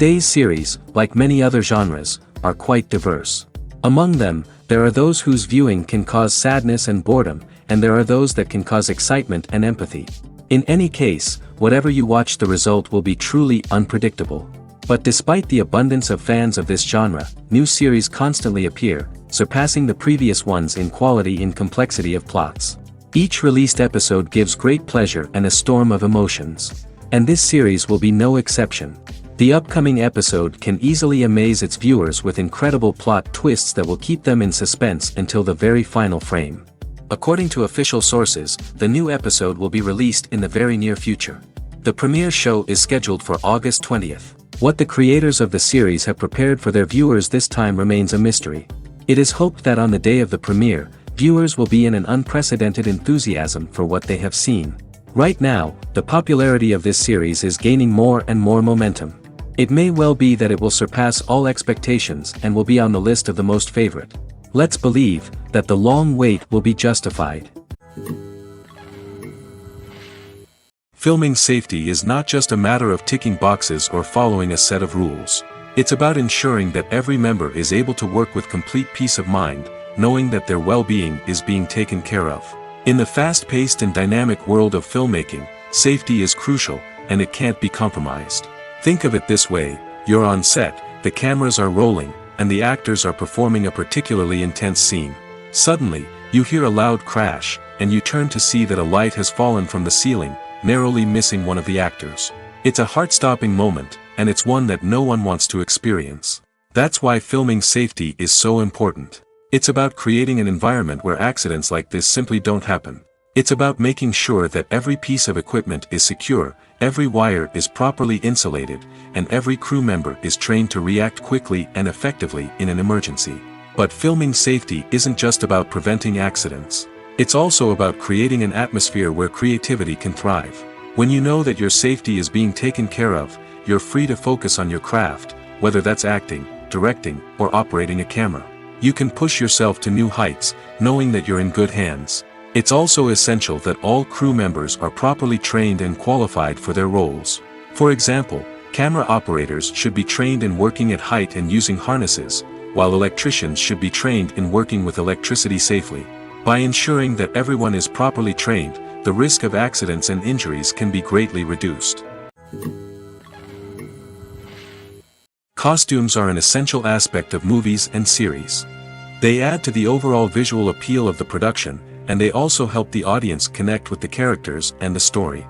Today's series, like many other genres, are quite diverse. Among them, there are those whose viewing can cause sadness and boredom, and there are those that can cause excitement and empathy. In any case, whatever you watch, the result will be truly unpredictable. But despite the abundance of fans of this genre, new series constantly appear, surpassing the previous ones in quality and complexity of plots. Each released episode gives great pleasure and a storm of emotions. And this series will be no exception. The upcoming episode can easily amaze its viewers with incredible plot twists that will keep them in suspense until the very final frame. According to official sources, the new episode will be released in the very near future. The premiere show is scheduled for August 20th. What the creators of the series have prepared for their viewers this time remains a mystery. It is hoped that on the day of the premiere, viewers will be in an unprecedented enthusiasm for what they have seen. Right now, the popularity of this series is gaining more and more momentum. It may well be that it will surpass all expectations and will be on the list of the most favorite. Let's believe that the long wait will be justified. Filming safety is not just a matter of ticking boxes or following a set of rules. It's about ensuring that every member is able to work with complete peace of mind, knowing that their well-being is being taken care of. In the fast-paced and dynamic world of filmmaking, safety is crucial, and it can't be compromised. Think of it this way: you're on set, the cameras are rolling, and the actors are performing a particularly intense scene. Suddenly, you hear a loud crash, and you turn to see that a light has fallen from the ceiling, narrowly missing one of the actors. It's a heart-stopping moment, and it's one that no one wants to experience. That's why filming safety is so important. It's about creating an environment where accidents like this simply don't happen. It's about making sure that every piece of equipment is secure, every wire is properly insulated, and every crew member is trained to react quickly and effectively in an emergency. But filming safety isn't just about preventing accidents. It's also about creating an atmosphere where creativity can thrive. When you know that your safety is being taken care of, you're free to focus on your craft, whether that's acting, directing, or operating a camera. You can push yourself to new heights, knowing that you're in good hands. It's also essential that all crew members are properly trained and qualified for their roles. For example, camera operators should be trained in working at height and using harnesses, while electricians should be trained in working with electricity safely. By ensuring that everyone is properly trained, the risk of accidents and injuries can be greatly reduced. Costumes are an essential aspect of movies and series. They add to the overall visual appeal of the production, and they also help the audience connect with the characters and the story.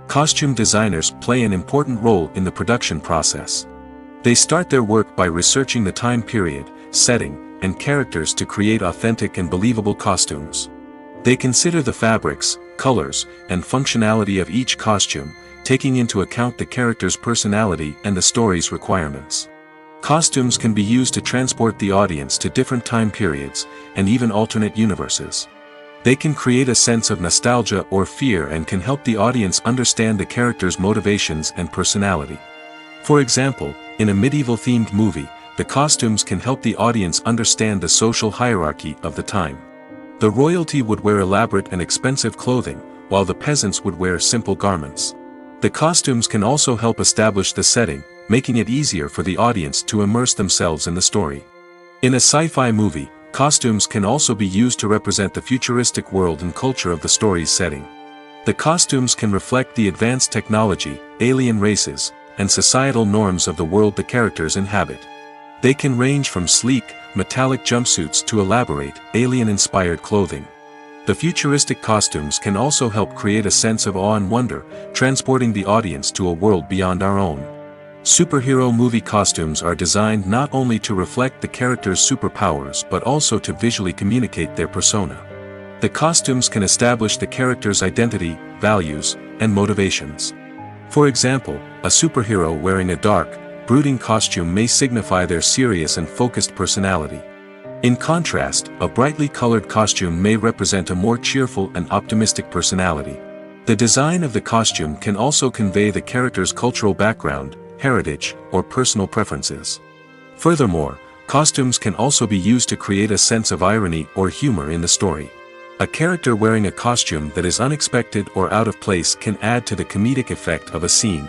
Costume designers play an important role in the production process. They start their work by researching the time period, setting, and characters to create authentic and believable costumes. They consider the fabrics, colors, and functionality of each costume, taking into account the character's personality and the story's requirements. Costumes can be used to transport the audience to different time periods, and even alternate universes. They can create a sense of nostalgia or fear and can help the audience understand the character's motivations and personality. For example, in a medieval-themed movie, the costumes can help the audience understand the social hierarchy of the time. The royalty would wear elaborate and expensive clothing, while the peasants would wear simple garments. The costumes can also help establish the setting, making it easier for the audience to immerse themselves in the story. In a sci-fi movie, costumes can also be used to represent the futuristic world and culture of the story's setting. The costumes can reflect the advanced technology, alien races, and societal norms of the world the characters inhabit. They can range from sleek, metallic jumpsuits to elaborate, alien-inspired clothing. The futuristic costumes can also help create a sense of awe and wonder, transporting the audience to a world beyond our own. Superhero movie costumes are designed not only to reflect the character's superpowers but also to visually communicate their persona. The costumes can establish the character's identity, values, and motivations. For example, a superhero wearing a dark, brooding costume may signify their serious and focused personality. In contrast, a brightly colored costume may represent a more cheerful and optimistic personality. The design of the costume can also convey the character's cultural background, heritage, or personal preferences. Furthermore, costumes can also be used to create a sense of irony or humor in the story. A character wearing a costume that is unexpected or out of place can add to the comedic effect of a scene.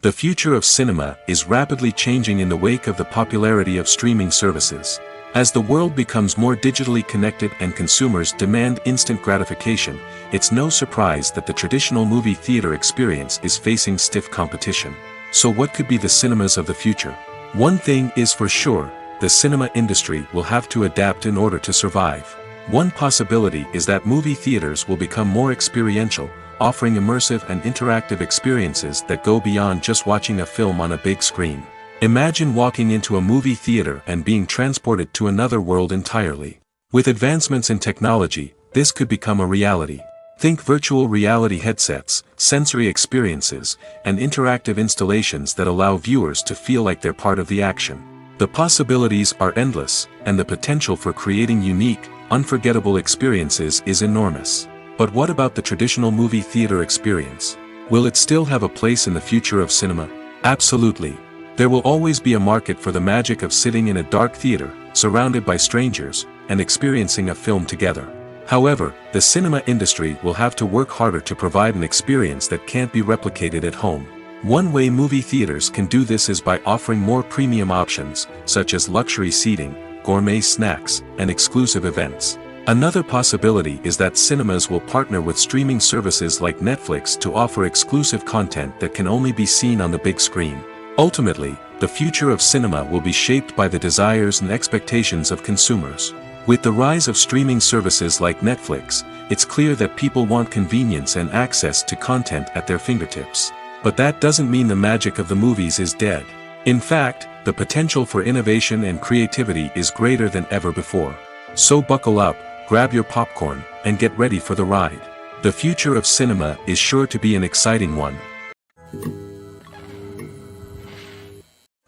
The future of cinema is rapidly changing in the wake of the popularity of streaming services. As the world becomes more digitally connected and consumers demand instant gratification, it's no surprise that the traditional movie theater experience is facing stiff competition. So what could be the cinemas of the future? One thing is for sure, the cinema industry will have to adapt in order to survive. One possibility is that movie theaters will become more experiential, offering immersive and interactive experiences that go beyond just watching a film on a big screen. Imagine walking into a movie theater and being transported to another world entirely. With advancements in technology, this could become a reality. Think virtual reality headsets, sensory experiences, and interactive installations that allow viewers to feel like they're part of the action. The possibilities are endless, and the potential for creating unique, unforgettable experiences is enormous. But what about the traditional movie theater experience? Will it still have a place in the future of cinema? Absolutely. There will always be a market for the magic of sitting in a dark theater, surrounded by strangers, and experiencing a film together. However, the cinema industry will have to work harder to provide an experience that can't be replicated at home. One way movie theaters can do this is by offering more premium options, such as luxury seating, gourmet snacks, and exclusive events. Another possibility is that cinemas will partner with streaming services like Netflix to offer exclusive content that can only be seen on the big screen. Ultimately, the future of cinema will be shaped by the desires and expectations of consumers. With the rise of streaming services like Netflix, it's clear that people want convenience and access to content at their fingertips. But that doesn't mean the magic of the movies is dead. In fact, the potential for innovation and creativity is greater than ever before. So buckle up, grab your popcorn, and get ready for the ride. The future of cinema is sure to be an exciting one.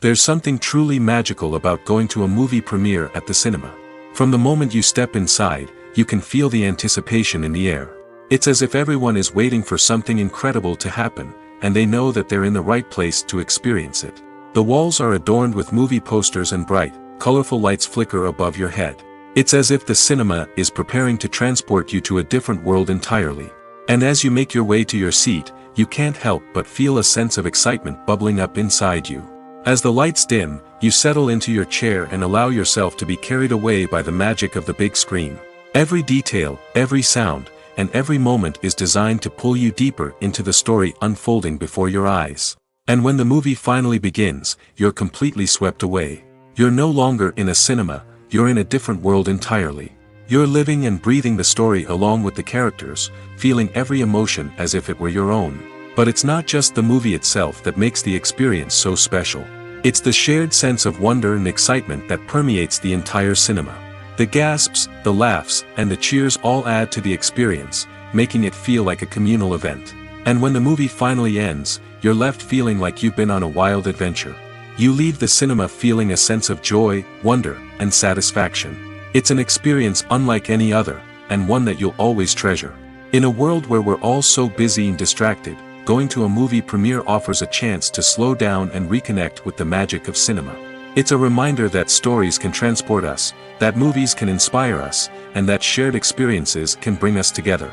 There's something truly magical about going to a movie premiere at the cinema. From the moment you step inside, you can feel the anticipation in the air. It's as if everyone is waiting for something incredible to happen, and they know that they're in the right place to experience it. The walls are adorned with movie posters and bright, colorful lights flicker above your head. It's as if the cinema is preparing to transport you to a different world entirely. And as you make your way to your seat, you can't help but feel a sense of excitement bubbling up inside you. As the lights dim, you settle into your chair and allow yourself to be carried away by the magic of the big screen. Every detail, every sound, and every moment is designed to pull you deeper into the story unfolding before your eyes. And when the movie finally begins, you're completely swept away. You're no longer in a cinema, you're in a different world entirely. You're living and breathing the story along with the characters, feeling every emotion as if it were your own. But it's not just the movie itself that makes the experience so special. It's the shared sense of wonder and excitement that permeates the entire cinema. The gasps, the laughs, and the cheers all add to the experience, making it feel like a communal event. And when the movie finally ends, you're left feeling like you've been on a wild adventure. You leave the cinema feeling a sense of joy, wonder, and satisfaction. It's an experience unlike any other, and one that you'll always treasure. In a world where we're all so busy and distracted, going to a movie premiere offers a chance to slow down and reconnect with the magic of cinema. It's a reminder that stories can transport us, that movies can inspire us, and that shared experiences can bring us together.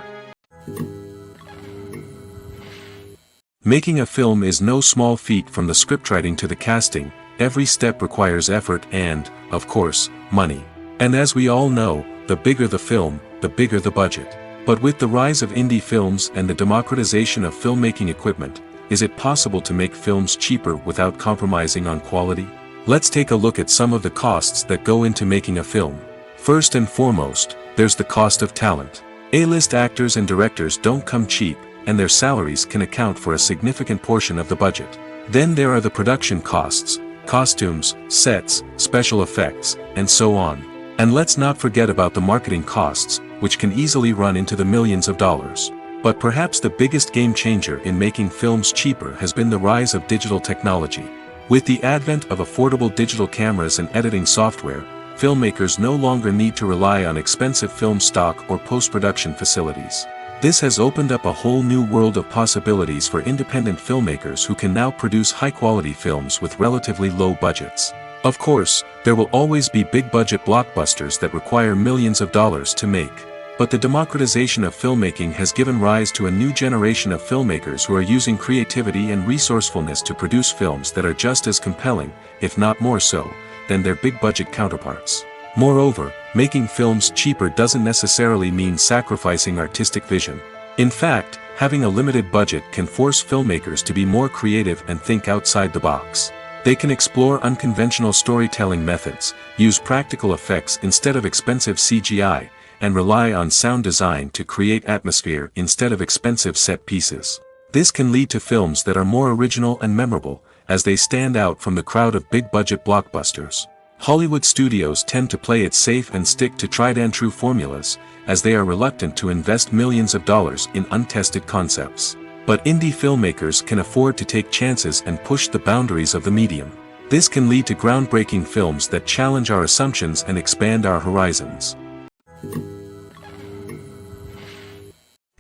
Making a film is no small feat. From the scriptwriting to the casting, every step requires effort and, of course, money. And as we all know, the bigger the film, the bigger the budget. But with the rise of indie films and the democratization of filmmaking equipment, is it possible to make films cheaper without compromising on quality? Let's take a look at some of the costs that go into making a film. First and foremost, there's the cost of talent. A-list actors and directors don't come cheap, and their salaries can account for a significant portion of the budget. Then there are the production costs, costumes, sets, special effects, and so on. And let's not forget about the marketing costs, which can easily run into the millions of dollars. But perhaps the biggest game changer in making films cheaper has been the rise of digital technology. With the advent of affordable digital cameras and editing software, filmmakers no longer need to rely on expensive film stock or post-production facilities. This has opened up a whole new world of possibilities for independent filmmakers who can now produce high-quality films with relatively low budgets. Of course, there will always be big-budget blockbusters that require millions of dollars to make. But the democratization of filmmaking has given rise to a new generation of filmmakers who are using creativity and resourcefulness to produce films that are just as compelling, if not more so, than their big-budget counterparts. Moreover, making films cheaper doesn't necessarily mean sacrificing artistic vision. In fact, having a limited budget can force filmmakers to be more creative and think outside the box. They can explore unconventional storytelling methods, use practical effects instead of expensive CGI, and rely on sound design to create atmosphere instead of expensive set pieces. This can lead to films that are more original and memorable, as they stand out from the crowd of big-budget blockbusters. Hollywood studios tend to play it safe and stick to tried-and-true formulas, as they are reluctant to invest millions of dollars in untested concepts. But indie filmmakers can afford to take chances and push the boundaries of the medium. This can lead to groundbreaking films that challenge our assumptions and expand our horizons.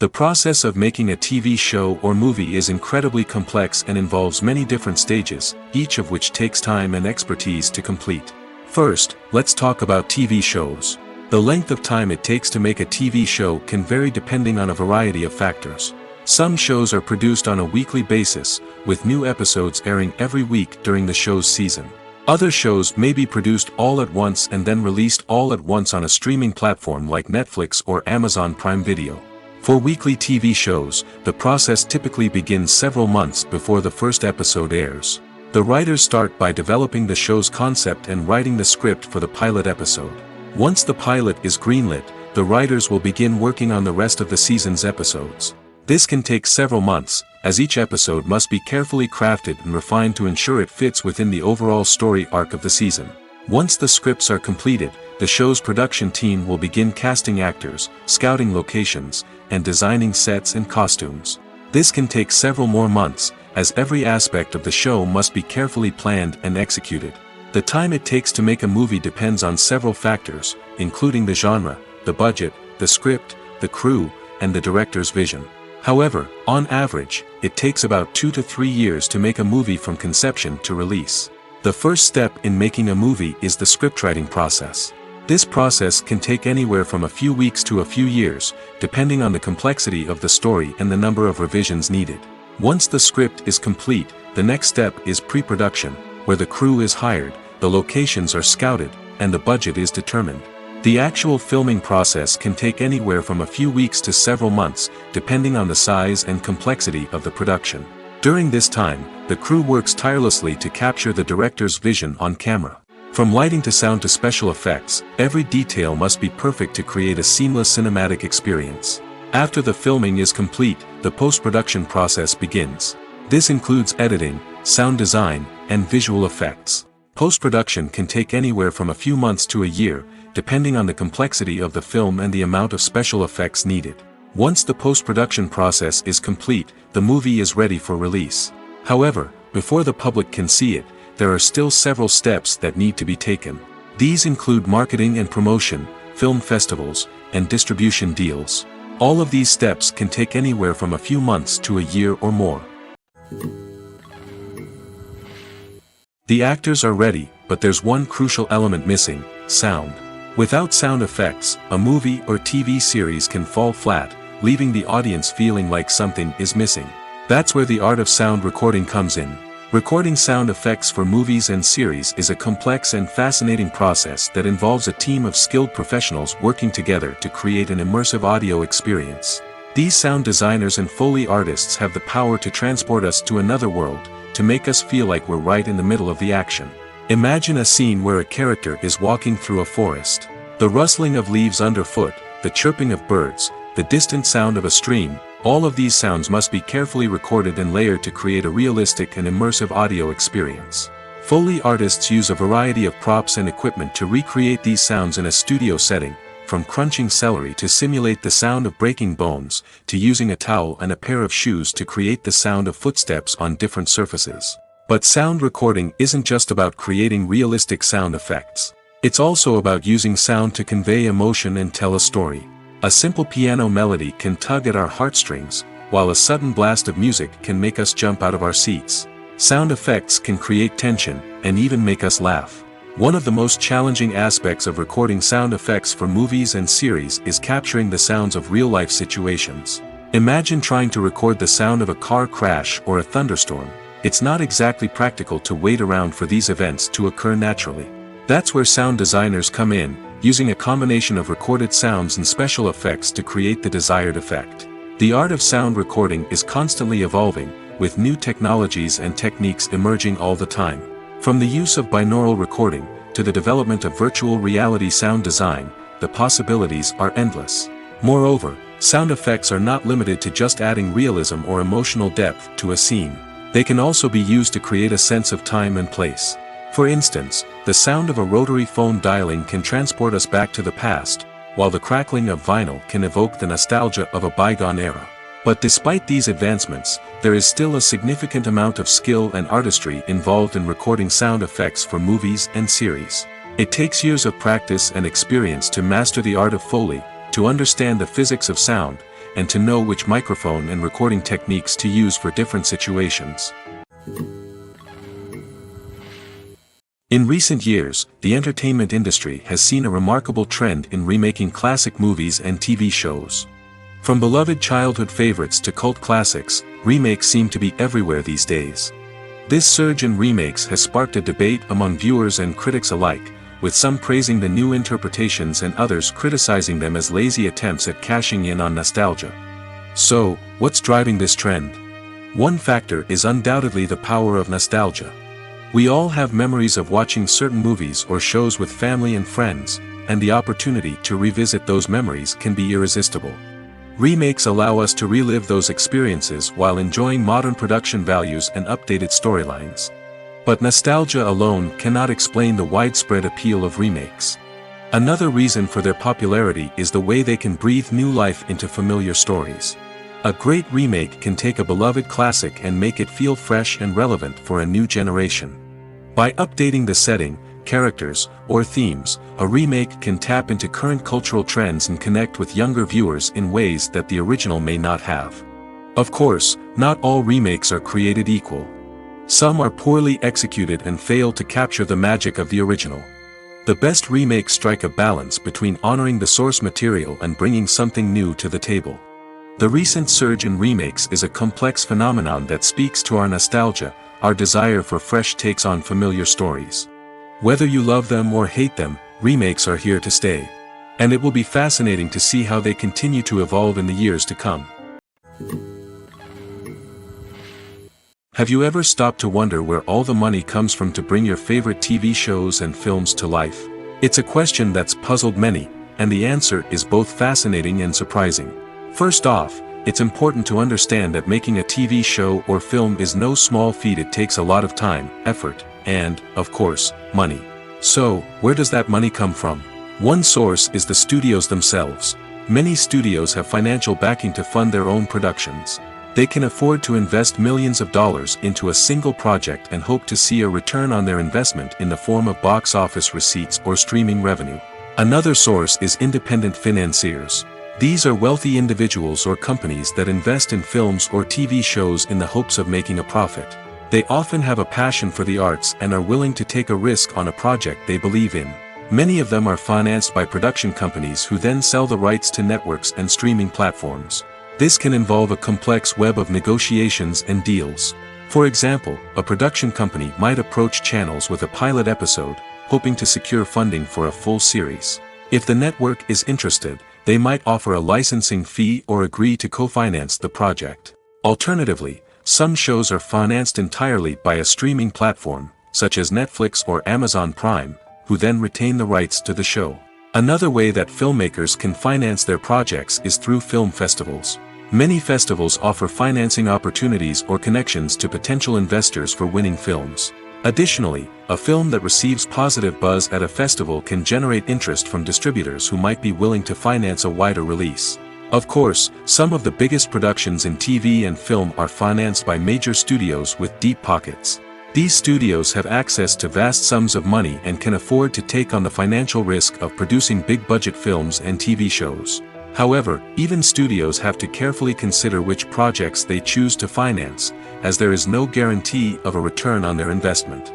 The process of making a TV show or movie is incredibly complex and involves many different stages, each of which takes time and expertise to complete. First, let's talk about TV shows. The length of time it takes to make a TV show can vary depending on a variety of factors. Some shows are produced on a weekly basis, with new episodes airing every week during the show's season. Other shows may be produced all at once and then released all at once on a streaming platform like Netflix or Amazon Prime Video. For weekly TV shows, the process typically begins several months before the first episode airs. The writers start by developing the show's concept and writing the script for the pilot episode. Once the pilot is greenlit, the writers will begin working on the rest of the season's episodes. This can take several months, as each episode must be carefully crafted and refined to ensure it fits within the overall story arc of the season. Once the scripts are completed, the show's production team will begin casting actors, scouting locations, and designing sets and costumes. This can take several more months, as every aspect of the show must be carefully planned and executed. The time it takes to make a movie depends on several factors, including the genre, the budget, the script, the crew, and the director's vision. However, on average, it takes about 2 to 3 years to make a movie from conception to release. The first step in making a movie is the scriptwriting process. This process can take anywhere from a few weeks to a few years, depending on the complexity of the story and the number of revisions needed. Once the script is complete, the next step is pre-production, where the crew is hired, the locations are scouted, and the budget is determined. The actual filming process can take anywhere from a few weeks to several months, depending on the size and complexity of the production. During this time, the crew works tirelessly to capture the director's vision on camera. From lighting to sound to special effects, every detail must be perfect to create a seamless cinematic experience. After the filming is complete, the post-production process begins. This includes editing, sound design, and visual effects. Post-production can take anywhere from a few months to a year, depending on the complexity of the film and the amount of special effects needed. Once the post-production process is complete, the movie is ready for release. However, before the public can see it, there are still several steps that need to be taken. These include marketing and promotion, film festivals, and distribution deals. All of these steps can take anywhere from a few months to a year or more. The actors are ready, but there's one crucial element missing: sound. Without sound effects, a movie or TV series can fall flat, leaving the audience feeling like something is missing. That's where the art of sound recording comes in. Recording sound effects for movies and series is a complex and fascinating process that involves a team of skilled professionals working together to create an immersive audio experience. These sound designers and Foley artists have the power to transport us to another world, to make us feel like we're right in the middle of the action. Imagine a scene where a character is walking through a forest. The rustling of leaves underfoot, the chirping of birds, the distant sound of a stream, all of these sounds must be carefully recorded and layered to create a realistic and immersive audio experience. Foley artists use a variety of props and equipment to recreate these sounds in a studio setting, from crunching celery to simulate the sound of breaking bones, to using a towel and a pair of shoes to create the sound of footsteps on different surfaces. But sound recording isn't just about creating realistic sound effects. It's also about using sound to convey emotion and tell a story. A simple piano melody can tug at our heartstrings, while a sudden blast of music can make us jump out of our seats. Sound effects can create tension, and even make us laugh. One of the most challenging aspects of recording sound effects for movies and series is capturing the sounds of real-life situations. Imagine trying to record the sound of a car crash or a thunderstorm. It's not exactly practical to wait around for these events to occur naturally. That's where sound designers come in, using a combination of recorded sounds and special effects to create the desired effect. The art of sound recording is constantly evolving, with new technologies and techniques emerging all the time. From the use of binaural recording, to the development of virtual reality sound design, the possibilities are endless. Moreover, sound effects are not limited to just adding realism or emotional depth to a scene. They can also be used to create a sense of time and place. For instance, the sound of a rotary phone dialing can transport us back to the past, while the crackling of vinyl can evoke the nostalgia of a bygone era. But despite these advancements, there is still a significant amount of skill and artistry involved in recording sound effects for movies and series. It takes years of practice and experience to master the art of Foley, to understand the physics of sound, and to know which microphone and recording techniques to use for different situations. In recent years, the entertainment industry has seen a remarkable trend in remaking classic movies and TV shows. From beloved childhood favorites to cult classics, remakes seem to be everywhere these days. This surge in remakes has sparked a debate among viewers and critics alike, with some praising the new interpretations and others criticizing them as lazy attempts at cashing in on nostalgia. So, what's driving this trend? One factor is undoubtedly the power of nostalgia. We all have memories of watching certain movies or shows with family and friends, and the opportunity to revisit those memories can be irresistible. Remakes allow us to relive those experiences while enjoying modern production values and updated storylines. But nostalgia alone cannot explain the widespread appeal of remakes. Another reason for their popularity is the way they can breathe new life into familiar stories. A great remake can take a beloved classic and make it feel fresh and relevant for a new generation. By updating the setting, characters, or themes, a remake can tap into current cultural trends and connect with younger viewers in ways that the original may not have. Of course, not all remakes are created equal. Some are poorly executed and fail to capture the magic of the original. The best remakes strike a balance between honoring the source material and bringing something new to the table. The recent surge in remakes is a complex phenomenon that speaks to our nostalgia, our desire for fresh takes on familiar stories. Whether you love them or hate them, remakes are here to stay. And it will be fascinating to see how they continue to evolve in the years to come. Have you ever stopped to wonder where all the money comes from to bring your favorite TV shows and films to life? It's a question that's puzzled many, and the answer is both fascinating and surprising. First off, it's important to understand that making a TV show or film is no small feat. It takes a lot of time, effort, and, of course, money. So, where does that money come from? One source is the studios themselves. Many studios have financial backing to fund their own productions. They can afford to invest millions of dollars into a single project and hope to see a return on their investment in the form of box office receipts or streaming revenue. Another source is independent financiers. These are wealthy individuals or companies that invest in films or TV shows in the hopes of making a profit. They often have a passion for the arts and are willing to take a risk on a project they believe in. Many of them are financed by production companies who then sell the rights to networks and streaming platforms. This can involve a complex web of negotiations and deals. For example, a production company might approach channels with a pilot episode, hoping to secure funding for a full series. If the network is interested, they might offer a licensing fee or agree to co-finance the project. Alternatively, some shows are financed entirely by a streaming platform, such as Netflix or Amazon Prime, who then retain the rights to the show. Another way that filmmakers can finance their projects is through film festivals. Many festivals offer financing opportunities or connections to potential investors for winning films. Additionally, a film that receives positive buzz at a festival can generate interest from distributors who might be willing to finance a wider release. Of course, some of the biggest productions in TV and film are financed by major studios with deep pockets. These studios have access to vast sums of money and can afford to take on the financial risk of producing big-budget films and TV shows. However, even studios have to carefully consider which projects they choose to finance, as there is no guarantee of a return on their investment.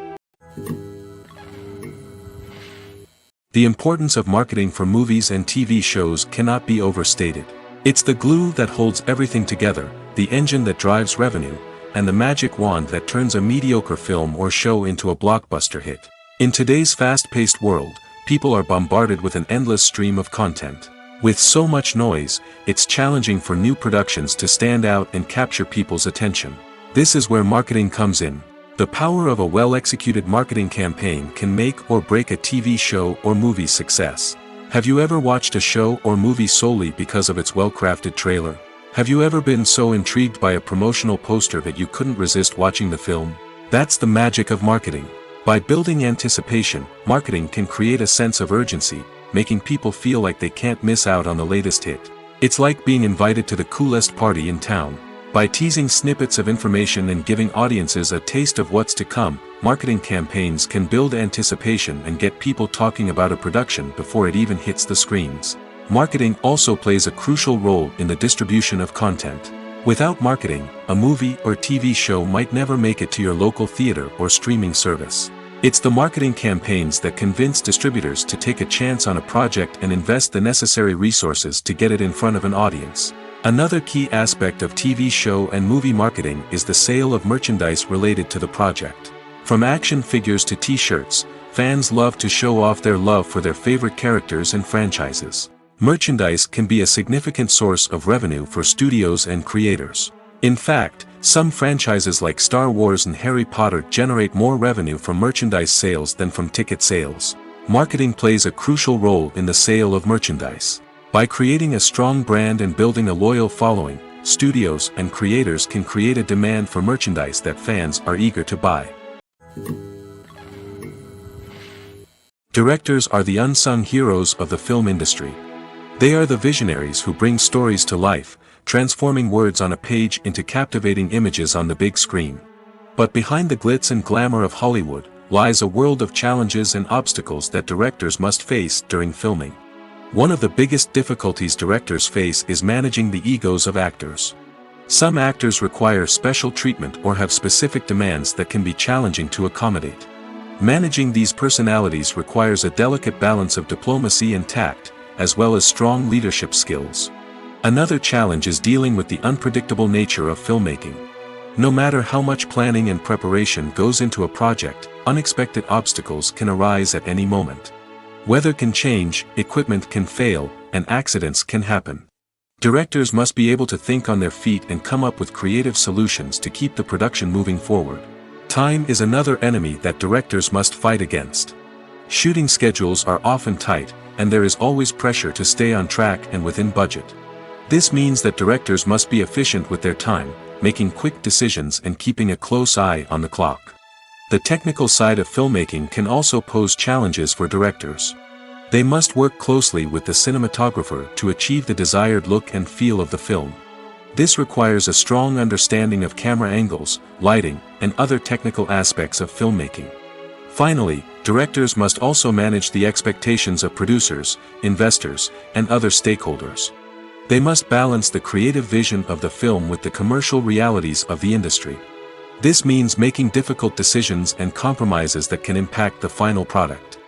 The importance of marketing for movies and TV shows cannot be overstated. It's the glue that holds everything together, the engine that drives revenue, and the magic wand that turns a mediocre film or show into a blockbuster hit. In today's fast-paced world, people are bombarded with an endless stream of content. With so much noise, it's challenging for new productions to stand out and capture people's attention. This is where marketing comes in. The power of a well-executed marketing campaign can make or break a TV show or movie's success. Have you ever watched a show or movie solely because of its well-crafted trailer? Have you ever been so intrigued by a promotional poster that you couldn't resist watching the film? That's the magic of marketing. By building anticipation, marketing can create a sense of urgency, making people feel like they can't miss out on the latest hit. It's like being invited to the coolest party in town. By teasing snippets of information and giving audiences a taste of what's to come, marketing campaigns can build anticipation and get people talking about a production before it even hits the screens. Marketing also plays a crucial role in the distribution of content. Without marketing, a movie or TV show might never make it to your local theater or streaming service. It's the marketing campaigns that convince distributors to take a chance on a project and invest the necessary resources to get it in front of an audience. Another key aspect of TV show and movie marketing is the sale of merchandise related to the project. From action figures to t-shirts, fans love to show off their love for their favorite characters and franchises. Merchandise can be a significant source of revenue for studios and creators. In fact, some franchises like Star Wars and Harry Potter generate more revenue from merchandise sales than from ticket sales. Marketing plays a crucial role in the sale of merchandise. By creating a strong brand and building a loyal following, studios and creators can create a demand for merchandise that fans are eager to buy. Directors are the unsung heroes of the film industry. They are the visionaries who bring stories to life, transforming words on a page into captivating images on the big screen. But behind the glitz and glamour of Hollywood, lies a world of challenges and obstacles that directors must face during filming. One of the biggest difficulties directors face is managing the egos of actors. Some actors require special treatment or have specific demands that can be challenging to accommodate. Managing these personalities requires a delicate balance of diplomacy and tact, as well as strong leadership skills. Another challenge is dealing with the unpredictable nature of filmmaking. No matter how much planning and preparation goes into a project, unexpected obstacles can arise at any moment. Weather can change, equipment can fail, and accidents can happen. Directors must be able to think on their feet and come up with creative solutions to keep the production moving forward. Time is another enemy that directors must fight against. Shooting schedules are often tight, and there is always pressure to stay on track and within budget. This means that directors must be efficient with their time, making quick decisions and keeping a close eye on the clock. The technical side of filmmaking can also pose challenges for directors. They must work closely with the cinematographer to achieve the desired look and feel of the film. This requires a strong understanding of camera angles, lighting, and other technical aspects of filmmaking. Finally, directors must also manage the expectations of producers, investors, and other stakeholders. They must balance the creative vision of the film with the commercial realities of the industry. This means making difficult decisions and compromises that can impact the final product.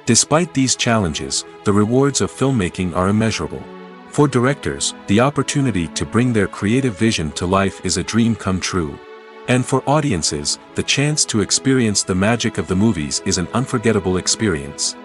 Despite these challenges, the rewards of filmmaking are immeasurable. For directors, the opportunity to bring their creative vision to life is a dream come true. And for audiences, the chance to experience the magic of the movies is an unforgettable experience.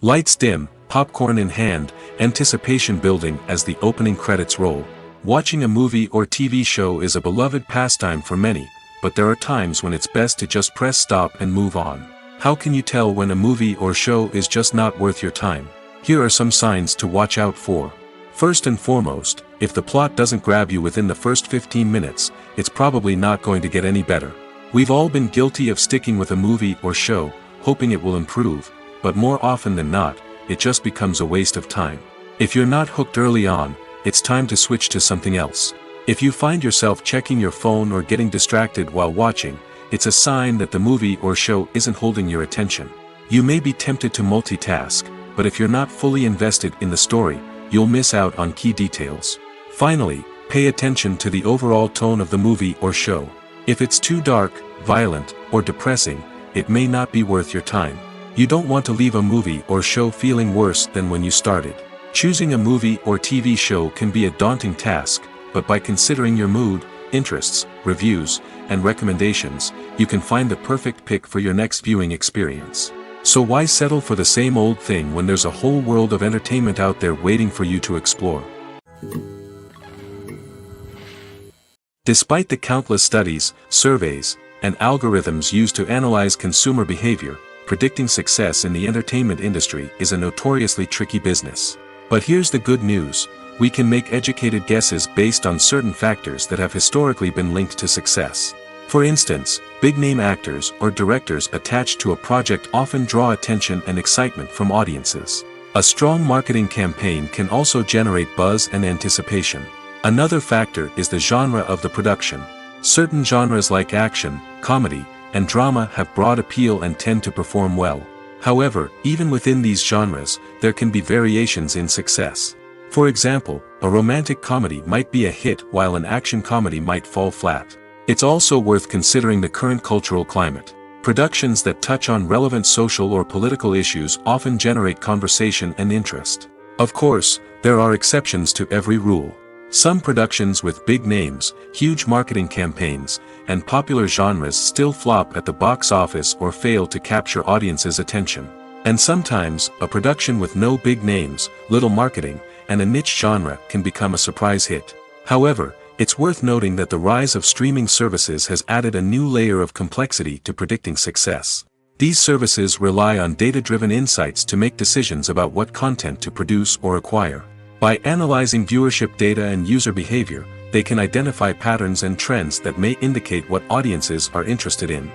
Lights dim, popcorn in hand, anticipation building as the opening credits roll. Watching a movie or TV show is a beloved pastime for many, but there are times when it's best to just press stop and move on. How can you tell when a movie or show is just not worth your time? Here are some signs to watch out for. First and foremost, if the plot doesn't grab you within the first 15 minutes, it's probably not going to get any better. We've all been guilty of sticking with a movie or show, hoping it will improve, but more often than not, it just becomes a waste of time. If you're not hooked early on, it's time to switch to something else. If you find yourself checking your phone or getting distracted while watching, it's a sign that the movie or show isn't holding your attention. You may be tempted to multitask, but if you're not fully invested in the story, you'll miss out on key details. Finally, pay attention to the overall tone of the movie or show. If it's too dark, violent, or depressing, it may not be worth your time. You don't want to leave a movie or show feeling worse than when you started. Choosing a movie or TV show can be a daunting task, but by considering your mood, interests, reviews, and recommendations, you can find the perfect pick for your next viewing experience. So why settle for the same old thing when there's a whole world of entertainment out there waiting for you to explore? Despite the countless studies, surveys, and algorithms used to analyze consumer behavior, predicting success in the entertainment industry is a notoriously tricky business. But here's the good news: we can make educated guesses based on certain factors that have historically been linked to success. For instance, big-name actors or directors attached to a project often draw attention and excitement from audiences. A strong marketing campaign can also generate buzz and anticipation. Another factor is the genre of the production. Certain genres like action, comedy, and drama have broad appeal and tend to perform well. However, even within these genres, there can be variations in success. For example, a romantic comedy might be a hit while an action comedy might fall flat. It's also worth considering the current cultural climate. Productions that touch on relevant social or political issues often generate conversation and interest. Of course, there are exceptions to every rule. Some productions with big names, huge marketing campaigns, and popular genres still flop at the box office or fail to capture audiences' attention. And sometimes, a production with no big names, little marketing, and a niche genre can become a surprise hit. However, it's worth noting that the rise of streaming services has added a new layer of complexity to predicting success. These services rely on data-driven insights to make decisions about what content to produce or acquire. By analyzing viewership data and user behavior, they can identify patterns and trends that may indicate what audiences are interested in.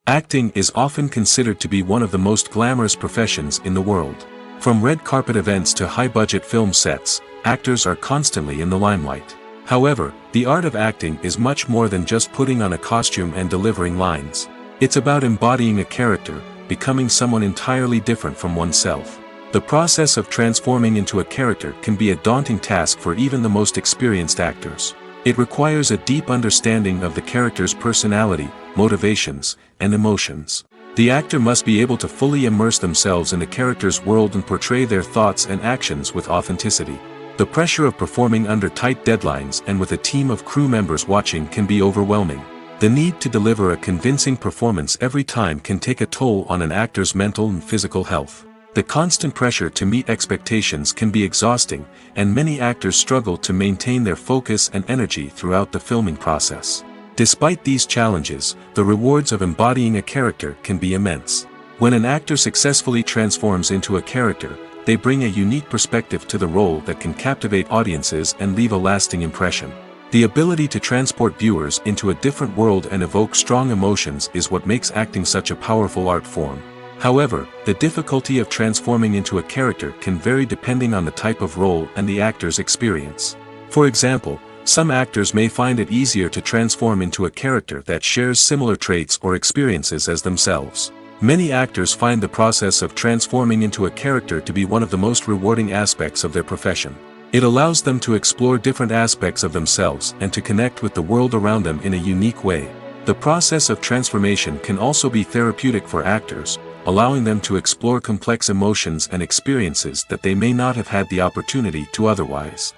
Acting is often considered to be one of the most glamorous professions in the world. From red carpet events to high-budget film sets, actors are constantly in the limelight. However, the art of acting is much more than just putting on a costume and delivering lines. It's about embodying a character, becoming someone entirely different from oneself. The process of transforming into a character can be a daunting task for even the most experienced actors. It requires a deep understanding of the character's personality, motivations, and emotions. The actor must be able to fully immerse themselves in the character's world and portray their thoughts and actions with authenticity. The pressure of performing under tight deadlines and with a team of crew members watching can be overwhelming. The need to deliver a convincing performance every time can take a toll on an actor's mental and physical health. The constant pressure to meet expectations can be exhausting, and many actors struggle to maintain their focus and energy throughout the filming process. Despite these challenges, the rewards of embodying a character can be immense. When an actor successfully transforms into a character, they bring a unique perspective to the role that can captivate audiences and leave a lasting impression. The ability to transport viewers into a different world and evoke strong emotions is what makes acting such a powerful art form. However, the difficulty of transforming into a character can vary depending on the type of role and the actor's experience. For example, some actors may find it easier to transform into a character that shares similar traits or experiences as themselves. Many actors find the process of transforming into a character to be one of the most rewarding aspects of their profession. It allows them to explore different aspects of themselves and to connect with the world around them in a unique way. The process of transformation can also be therapeutic for actors, allowing them to explore complex emotions and experiences that they may not have had the opportunity to otherwise.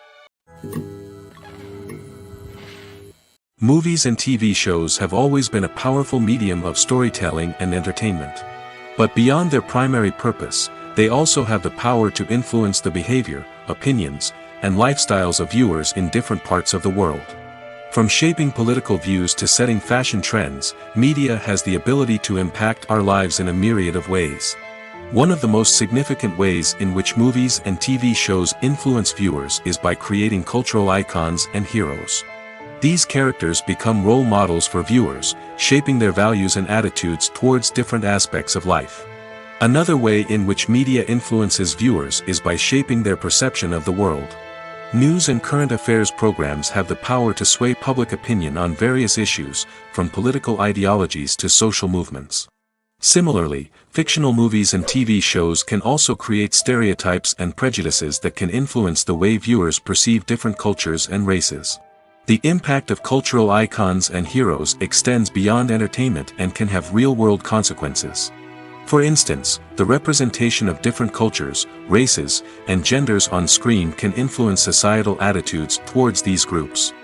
Movies and TV shows have always been a powerful medium of storytelling and entertainment. But beyond their primary purpose, they also have the power to influence the behavior, opinions, and lifestyles of viewers in different parts of the world. From shaping political views to setting fashion trends, media has the ability to impact our lives in a myriad of ways. One of the most significant ways in which movies and TV shows influence viewers is by creating cultural icons and heroes. These characters become role models for viewers, shaping their values and attitudes towards different aspects of life. Another way in which media influences viewers is by shaping their perception of the world. News and current affairs programs have the power to sway public opinion on various issues, from political ideologies to social movements. Similarly, fictional movies and TV shows can also create stereotypes and prejudices that can influence the way viewers perceive different cultures and races. The impact of cultural icons and heroes extends beyond entertainment and can have real-world consequences. For instance, the representation of different cultures, races, and genders on screen can influence societal attitudes towards these groups.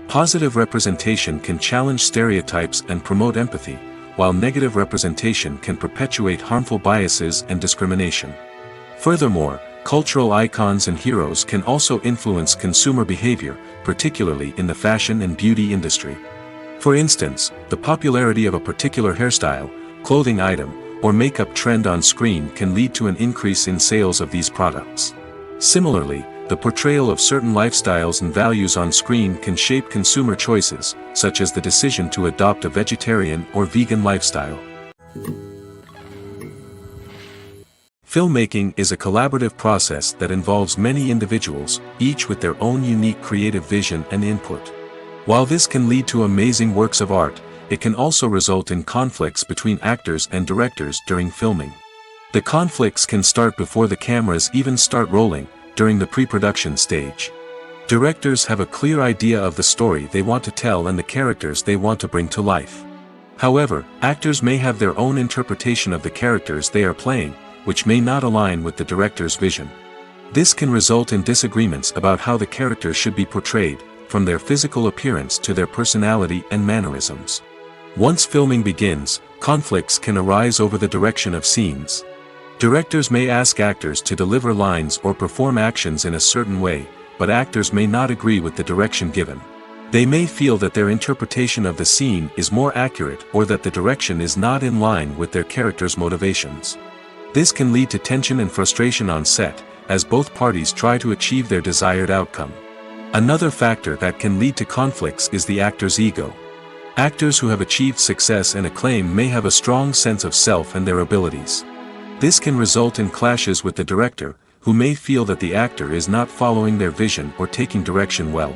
Positive representation can challenge stereotypes and promote empathy, while negative representation can perpetuate harmful biases and discrimination. Furthermore, cultural icons and heroes can also influence consumer behavior, particularly in the fashion and beauty industry. For instance, the popularity of a particular hairstyle, clothing item, or makeup trend on screen can lead to an increase in sales of these products. Similarly, the portrayal of certain lifestyles and values on screen can shape consumer choices, such as the decision to adopt a vegetarian or vegan lifestyle. Filmmaking is a collaborative process that involves many individuals, each with their own unique creative vision and input. While this can lead to amazing works of art, it can also result in conflicts between actors and directors during filming. The conflicts can start before the cameras even start rolling, during the pre-production stage. Directors have a clear idea of the story they want to tell and the characters they want to bring to life. However, actors may have their own interpretation of the characters they are playing, which may not align with the director's vision. This can result in disagreements about how the characters should be portrayed, from their physical appearance to their personality and mannerisms. Once filming begins, conflicts can arise over the direction of scenes. Directors may ask actors to deliver lines or perform actions in a certain way, but actors may not agree with the direction given. They may feel that their interpretation of the scene is more accurate or that the direction is not in line with their character's motivations. This can lead to tension and frustration on set, as both parties try to achieve their desired outcome. Another factor that can lead to conflicts is the actor's ego. Actors who have achieved success and acclaim may have a strong sense of self and their abilities. This can result in clashes with the director, who may feel that the actor is not following their vision or taking direction well.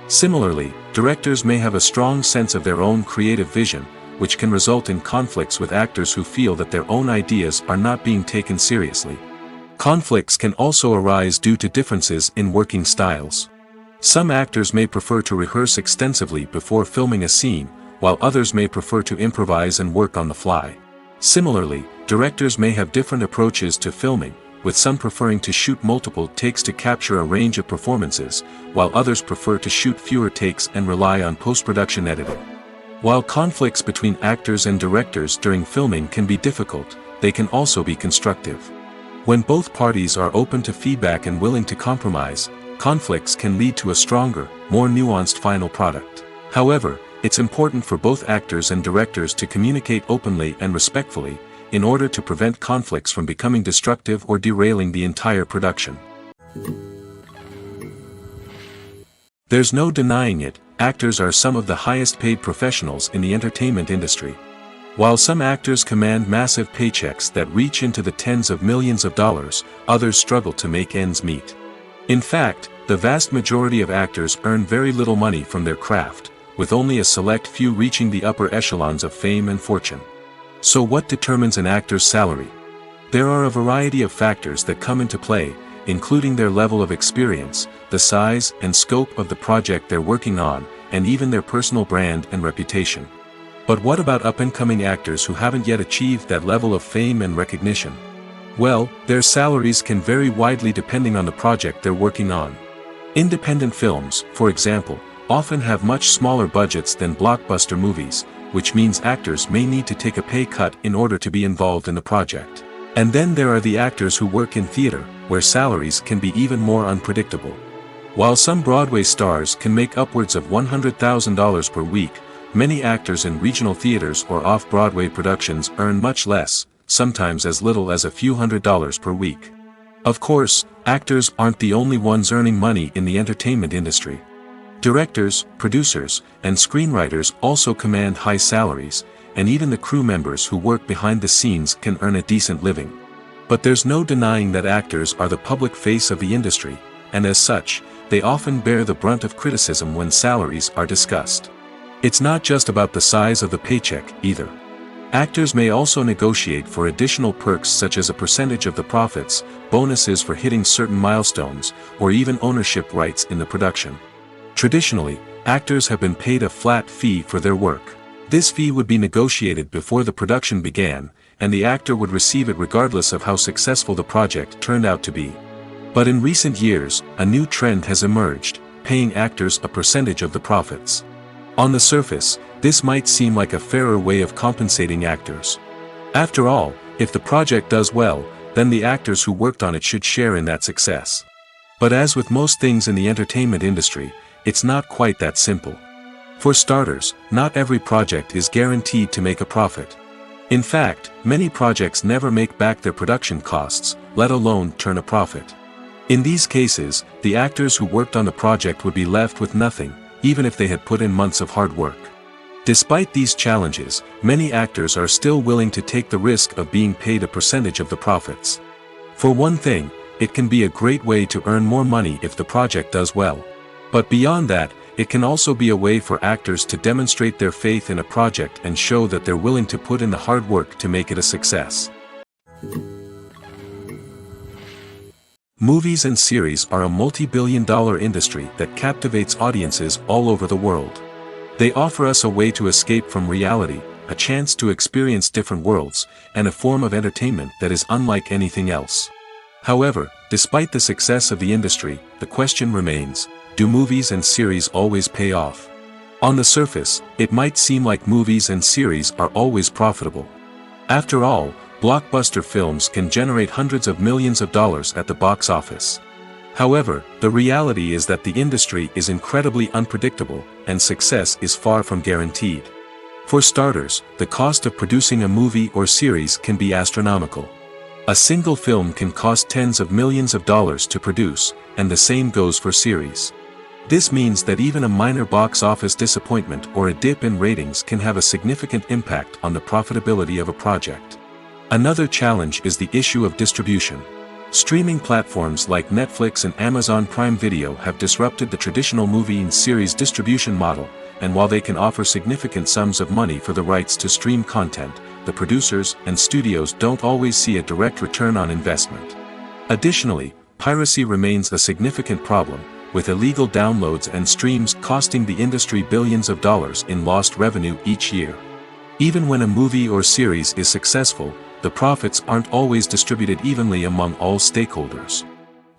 Similarly, directors may have a strong sense of their own creative vision, which can result in conflicts with actors who feel that their own ideas are not being taken seriously. Conflicts can also arise due to differences in working styles. Some actors may prefer to rehearse extensively before filming a scene, while others may prefer to improvise and work on the fly. Similarly, directors may have different approaches to filming, with some preferring to shoot multiple takes to capture a range of performances, while others prefer to shoot fewer takes and rely on post-production editing. While conflicts between actors and directors during filming can be difficult, they can also be constructive. When both parties are open to feedback and willing to compromise, conflicts can lead to a stronger, more nuanced final product. However, it's important for both actors and directors to communicate openly and respectfully, in order to prevent conflicts from becoming destructive or derailing the entire production. There's no denying it, actors are some of the highest paid professionals in the entertainment industry. While some actors command massive paychecks that reach into the tens of millions of dollars, others struggle to make ends meet. In fact, the vast majority of actors earn very little money from their craft, with only a select few reaching the upper echelons of fame and fortune. So what determines an actor's salary? There are a variety of factors that come into play, including their level of experience, the size and scope of the project they're working on, and even their personal brand and reputation. But what about up-and-coming actors who haven't yet achieved that level of fame and recognition? Well, their salaries can vary widely depending on the project they're working on. Independent films, for example, often have much smaller budgets than blockbuster movies, which means actors may need to take a pay cut in order to be involved in the project. And then there are the actors who work in theater, where salaries can be even more unpredictable. While some Broadway stars can make upwards of $100,000 per week, many actors in regional theaters or off-Broadway productions earn much less, sometimes as little as a few $100s per week. Of course, actors aren't the only ones earning money in the entertainment industry. Directors, producers, and screenwriters also command high salaries, and even the crew members who work behind the scenes can earn a decent living. But there's no denying that actors are the public face of the industry, and as such, they often bear the brunt of criticism when salaries are discussed. It's not just about the size of the paycheck, either. Actors may also negotiate for additional perks such as a percentage of the profits, bonuses for hitting certain milestones, or even ownership rights in the production. Traditionally, Actors have been paid a flat fee for their work. This fee would be negotiated before the production began, and the actor would receive it regardless of how successful the project turned out to be. But in recent years, a new trend has emerged, paying actors a percentage of the profits. On the surface, this might seem like a fairer way of compensating actors. After all, if the project does well, then the actors who worked on it should share in that success. But as with most things in the entertainment industry, it's not quite that simple. For starters, not every project is guaranteed to make a profit. In fact, many projects never make back their production costs, let alone turn a profit. In these cases, the actors who worked on the project would be left with nothing, even if they had put in months of hard work. Despite these challenges, many actors are still willing to take the risk of being paid a percentage of the profits. For one thing, it can be a great way to earn more money if the project does well. But beyond that, it can also be a way for actors to demonstrate their faith in a project and show that they're willing to put in the hard work to make it a success. Movies and series are a multi-billion-dollar industry that captivates audiences all over the world. They offer us a way to escape from reality, a chance to experience different worlds, and a form of entertainment that is unlike anything else. However, despite the success of the industry, the question remains, do movies and series always pay off? On the surface, it might seem like movies and series are always profitable. After all, blockbuster films can generate hundreds of millions of dollars at the box office. However, the reality is that the industry is incredibly unpredictable, and success is far from guaranteed. For starters, the cost of producing a movie or series can be astronomical. A single film can cost tens of millions of dollars to produce, and the same goes for series. This means that even a minor box office disappointment or a dip in ratings can have a significant impact on the profitability of a project. Another challenge is the issue of distribution. Streaming platforms like Netflix and Amazon Prime Video have disrupted the traditional movie and series distribution model, and while they can offer significant sums of money for the rights to stream content, the producers and studios don't always see a direct return on investment. Additionally, piracy remains a significant problem, with illegal downloads and streams costing the industry billions of dollars in lost revenue each year. Even when a movie or series is successful, the profits aren't always distributed evenly among all stakeholders.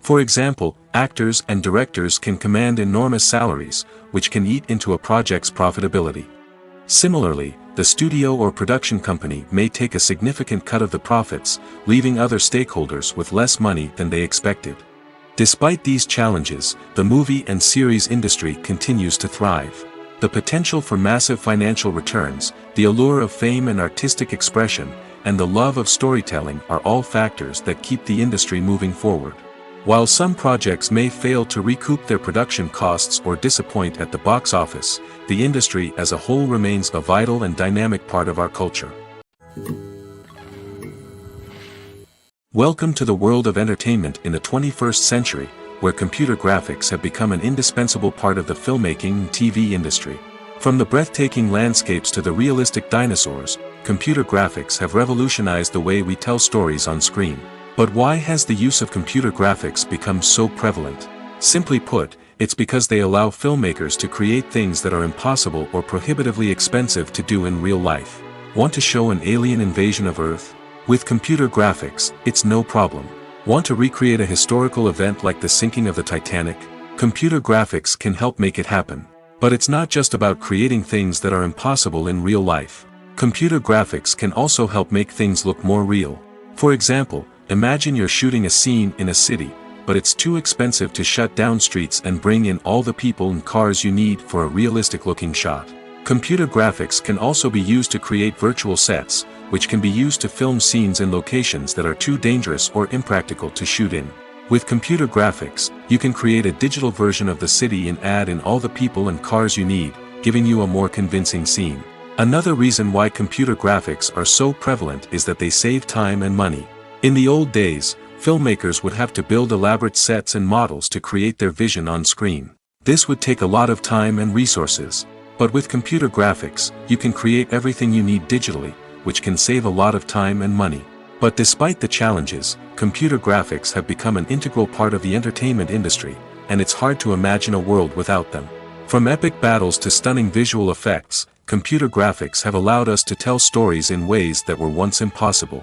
For example, actors and directors can command enormous salaries, which can eat into a project's profitability. Similarly, the studio or production company may take a significant cut of the profits, leaving other stakeholders with less money than they expected. Despite these challenges, the movie and series industry continues to thrive. The potential for massive financial returns, the allure of fame and artistic expression, and the love of storytelling are all factors that keep the industry moving forward. While some projects may fail to recoup their production costs or disappoint at the box office, the industry as a whole remains a vital and dynamic part of our culture. Welcome to the world of entertainment in the 21st century, where computer graphics have become an indispensable part of the filmmaking and TV industry. From the breathtaking landscapes to the realistic dinosaurs, computer graphics have revolutionized the way we tell stories on screen. But why has the use of computer graphics become so prevalent? Simply put, it's because they allow filmmakers to create things that are impossible or prohibitively expensive to do in real life. Want to show an alien invasion of Earth? With computer graphics, it's no problem. Want to recreate a historical event like the sinking of the Titanic? Computer graphics can help make it happen. But it's not just about creating things that are impossible in real life. Computer graphics can also help make things look more real. For example, imagine you're shooting a scene in a city, but it's too expensive to shut down streets and bring in all the people and cars you need for a realistic-looking shot. Computer graphics can also be used to create virtual sets, which can be used to film scenes in locations that are too dangerous or impractical to shoot in. With computer graphics, you can create a digital version of the city and add in all the people and cars you need, giving you a more convincing scene. Another reason why computer graphics are so prevalent is that they save time and money. In the old days, filmmakers would have to build elaborate sets and models to create their vision on screen. This would take a lot of time and resources. But with computer graphics, you can create everything you need digitally, which can save a lot of time and money. But despite the challenges, computer graphics have become an integral part of the entertainment industry, and it's hard to imagine a world without them. From epic battles to stunning visual effects, computer graphics have allowed us to tell stories in ways that were once impossible.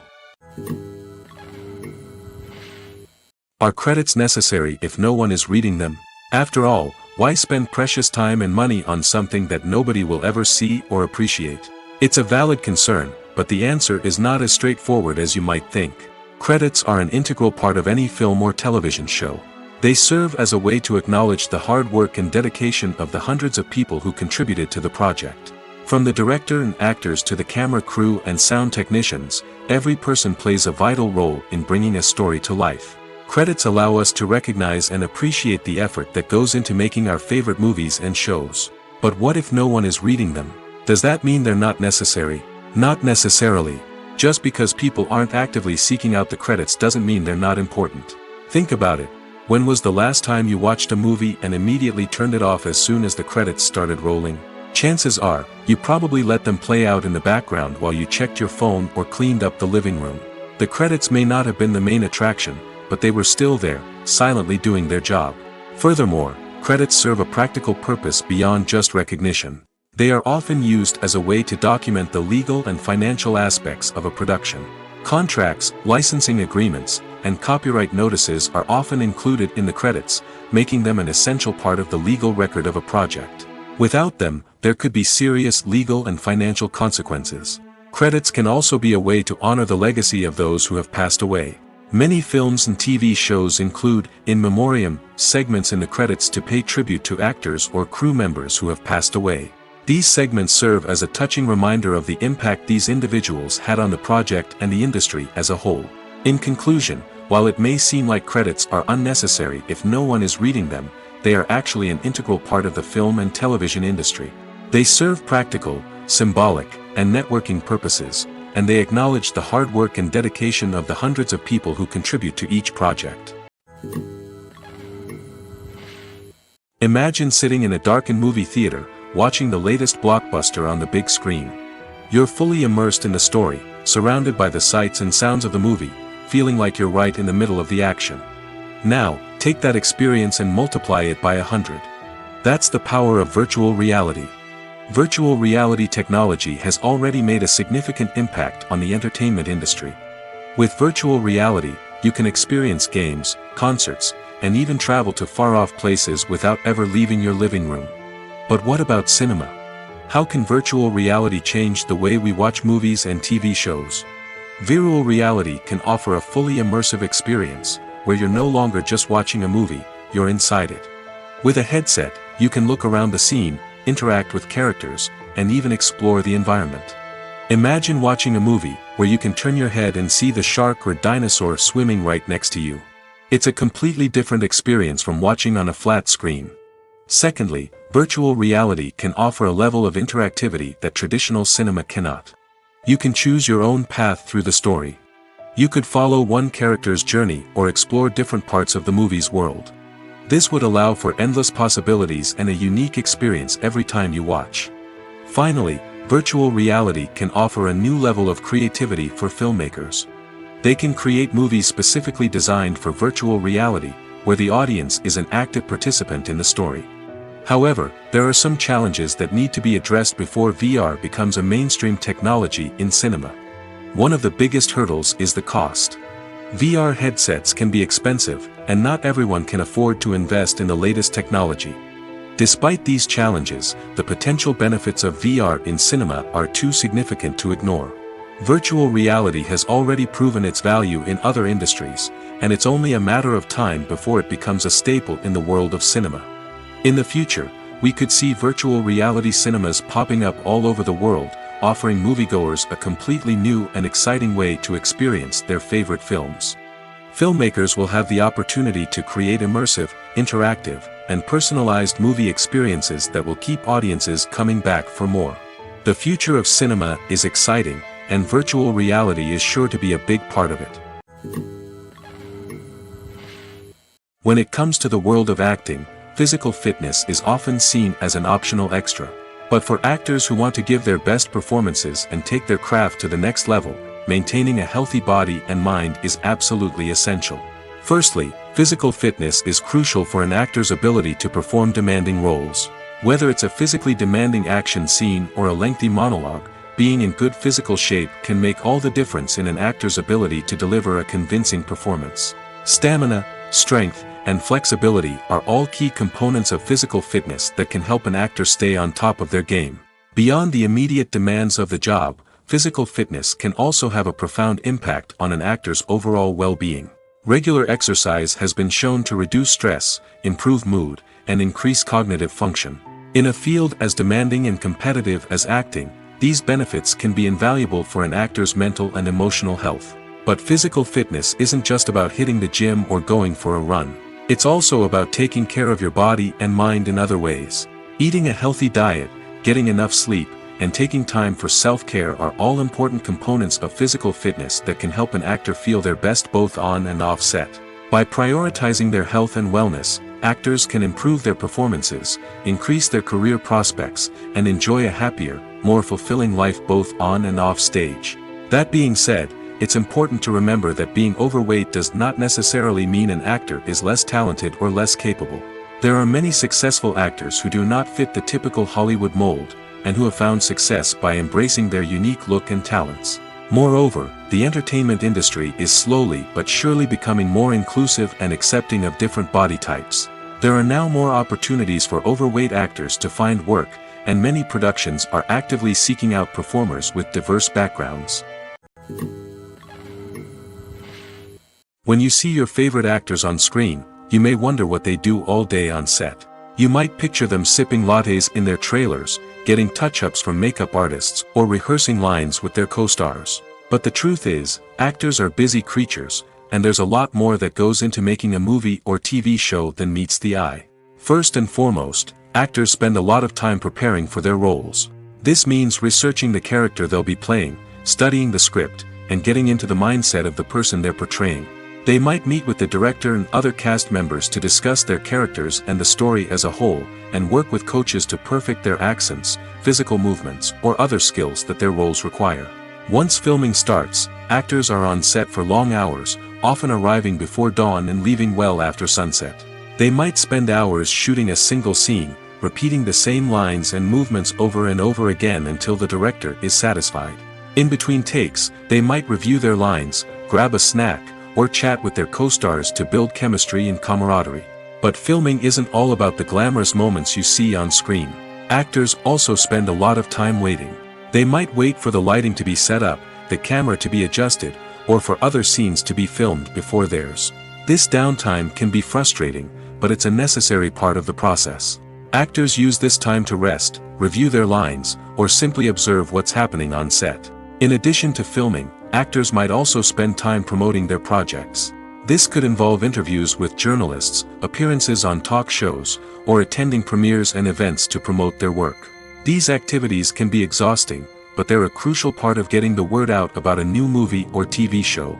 Are credits necessary if no one is reading them? After all, why spend precious time and money on something that nobody will ever see or appreciate? It's a valid concern, but the answer is not as straightforward as you might think. Credits are an integral part of any film or television show. They serve as a way to acknowledge the hard work and dedication of the hundreds of people who contributed to the project. From the director and actors to the camera crew and sound technicians, every person plays a vital role in bringing a story to life. Credits allow us to recognize and appreciate the effort that goes into making our favorite movies and shows. But what if no one is reading them? Does that mean they're not necessary? Not necessarily. Just because people aren't actively seeking out the credits doesn't mean they're not important. Think about it. When was the last time you watched a movie and immediately turned it off as soon as the credits started rolling? Chances are, you probably let them play out in the background while you checked your phone or cleaned up the living room. The credits may not have been the main attraction, but they were still there, silently doing their job. Furthermore, credits serve a practical purpose beyond just recognition. They are often used as a way to document the legal and financial aspects of a production. Contracts, licensing agreements, and copyright notices are often included in the credits, making them an essential part of the legal record of a project. Without them, there could be serious legal and financial consequences. Credits can also be a way to honor the legacy of those who have passed away. Many films and TV shows include, in memoriam, segments in the credits to pay tribute to actors or crew members who have passed away. These segments serve as a touching reminder of the impact these individuals had on the project and the industry as a whole. In conclusion, while it may seem like credits are unnecessary if no one is reading them, they are actually an integral part of the film and television industry. They serve practical, symbolic, and networking purposes, and they acknowledge the hard work and dedication of the hundreds of people who contribute to each project. Imagine sitting in a darkened movie theater, watching the latest blockbuster on the big screen. You're fully immersed in the story, surrounded by the sights and sounds of the movie, feeling like you're right in the middle of the action. Now, take that experience and multiply it by 100. That's the power of virtual reality. Virtual reality technology has already made a significant impact on the entertainment industry. With virtual reality, you can experience games, concerts, and even travel to far-off places without ever leaving your living room. But what about cinema? How can virtual reality change the way we watch movies and TV shows? Virtual reality can offer a fully immersive experience, where you're no longer just watching a movie, you're inside it. With a headset, you can look around the scene, interact with characters, and even explore the environment. Imagine watching a movie where you can turn your head and see the shark or dinosaur swimming right next to you. It's a completely different experience from watching on a flat screen. Secondly, virtual reality can offer a level of interactivity that traditional cinema cannot. You can choose your own path through the story. You could follow one character's journey or explore different parts of the movie's world. This would allow for endless possibilities and a unique experience every time you watch. Finally, virtual reality can offer a new level of creativity for filmmakers. They can create movies specifically designed for virtual reality, where the audience is an active participant in the story. However, there are some challenges that need to be addressed before VR becomes a mainstream technology in cinema. One of the biggest hurdles is the cost. VR headsets can be expensive, and not everyone can afford to invest in the latest technology. Despite these challenges, the potential benefits of VR in cinema are too significant to ignore. Virtual reality has already proven its value in other industries, and it's only a matter of time before it becomes a staple in the world of cinema. In the future, we could see virtual reality cinemas popping up all over the world, offering moviegoers a completely new and exciting way to experience their favorite films. Filmmakers will have the opportunity to create immersive, interactive, and personalized movie experiences that will keep audiences coming back for more. The future of cinema is exciting, and virtual reality is sure to be a big part of it. When it comes to the world of acting, physical fitness is often seen as an optional extra. But for actors who want to give their best performances and take their craft to the next level, maintaining a healthy body and mind is absolutely essential. Firstly, physical fitness is crucial for an actor's ability to perform demanding roles. Whether it's a physically demanding action scene or a lengthy monologue, being in good physical shape can make all the difference in an actor's ability to deliver a convincing performance. Stamina, strength, and flexibility are all key components of physical fitness that can help an actor stay on top of their game. Beyond the immediate demands of the job, physical fitness can also have a profound impact on an actor's overall well-being. Regular exercise has been shown to reduce stress, improve mood, and increase cognitive function. In a field as demanding and competitive as acting, these benefits can be invaluable for an actor's mental and emotional health. But physical fitness isn't just about hitting the gym or going for a run. It's also about taking care of your body and mind in other ways. Eating a healthy diet, getting enough sleep, and taking time for self-care are all important components of physical fitness that can help an actor feel their best both on and off set. By prioritizing their health and wellness, actors can improve their performances, increase their career prospects, and enjoy a happier, more fulfilling life both on and off stage. That being said, it's important to remember that being overweight does not necessarily mean an actor is less talented or less capable. There are many successful actors who do not fit the typical Hollywood mold, and who have found success by embracing their unique look and talents. Moreover, the entertainment industry is slowly but surely becoming more inclusive and accepting of different body types. There are now more opportunities for overweight actors to find work, and many productions are actively seeking out performers with diverse backgrounds. When you see your favorite actors on screen, you may wonder what they do all day on set. You might picture them sipping lattes in their trailers, getting touch-ups from makeup artists, or rehearsing lines with their co-stars. But the truth is, actors are busy creatures, and there's a lot more that goes into making a movie or TV show than meets the eye. First and foremost, actors spend a lot of time preparing for their roles. This means researching the character they'll be playing, studying the script, and getting into the mindset of the person they're portraying. They might meet with the director and other cast members to discuss their characters and the story as a whole, and work with coaches to perfect their accents, physical movements, or other skills that their roles require. Once filming starts, actors are on set for long hours, often arriving before dawn and leaving well after sunset. They might spend hours shooting a single scene, repeating the same lines and movements over and over again until the director is satisfied. In between takes, they might review their lines, grab a snack, or chat with their co-stars to build chemistry and camaraderie. But filming isn't all about the glamorous moments you see on screen. Actors also spend a lot of time waiting. They might wait for the lighting to be set up, the camera to be adjusted, or for other scenes to be filmed before theirs. This downtime can be frustrating, but it's a necessary part of the process. Actors use this time to rest, review their lines, or simply observe what's happening on set. In addition to filming, actors might also spend time promoting their projects. This could involve interviews with journalists, appearances on talk shows, or attending premieres and events to promote their work. These activities can be exhausting, but they're a crucial part of getting the word out about a new movie or TV show.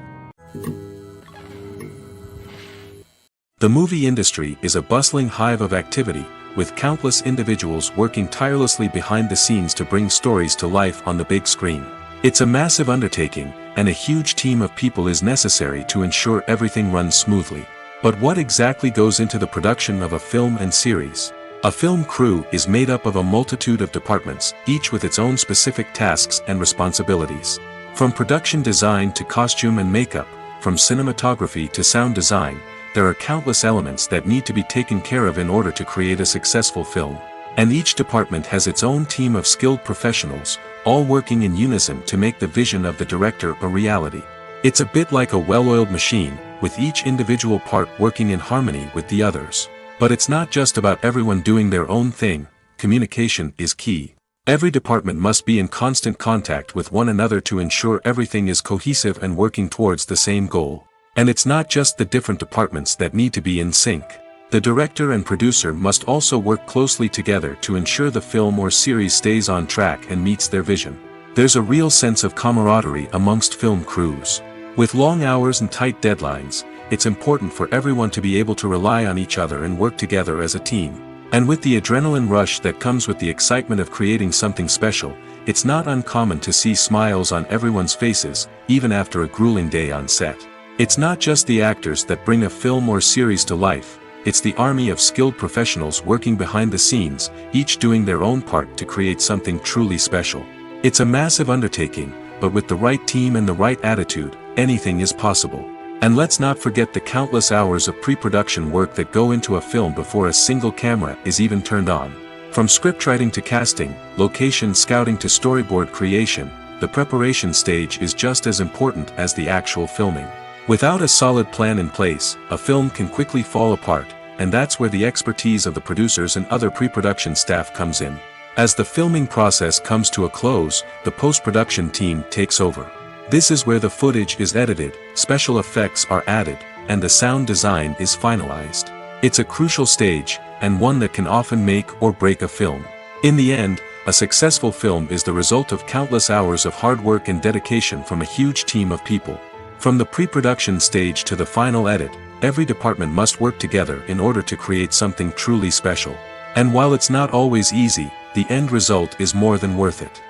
The movie industry is a bustling hive of activity, with countless individuals working tirelessly behind the scenes to bring stories to life on the big screen. It's a massive undertaking, and a huge team of people is necessary to ensure everything runs smoothly. But what exactly goes into the production of a film and series? A film crew is made up of a multitude of departments, each with its own specific tasks and responsibilities. From production design to costume and makeup, from cinematography to sound design, there are countless elements that need to be taken care of in order to create a successful film. And each department has its own team of skilled professionals, all working in unison to make the vision of the director a reality. It's a bit like a well-oiled machine, with each individual part working in harmony with the others. But it's not just about everyone doing their own thing. Communication is key. Every department must be in constant contact with one another to ensure everything is cohesive and working towards the same goal. And it's not just the different departments that need to be in sync. The director and producer must also work closely together to ensure the film or series stays on track and meets their vision. There's a real sense of camaraderie amongst film crews. With long hours and tight deadlines, it's important for everyone to be able to rely on each other and work together as a team. And with the adrenaline rush that comes with the excitement of creating something special, it's not uncommon to see smiles on everyone's faces, even after a grueling day on set. It's not just the actors that bring a film or series to life. it's the army of skilled professionals working behind the scenes, each doing their own part to create something truly special. It's a massive undertaking, but with the right team and the right attitude, anything is possible. And let's not forget the countless hours of pre-production work that go into a film before a single camera is even turned on. From scriptwriting to casting, location scouting to storyboard creation, the preparation stage is just as important as the actual filming. Without a solid plan in place, a film can quickly fall apart, and that's where the expertise of the producers and other pre-production staff comes in. As the filming process comes to a close, the post-production team takes over. This is where the footage is edited, special effects are added, and the sound design is finalized. It's a crucial stage, and one that can often make or break a film. In the end, a successful film is the result of countless hours of hard work and dedication from a huge team of people. From the pre-production stage to the final edit, every department must work together in order to create something truly special. And while it's not always easy, the end result is more than worth it.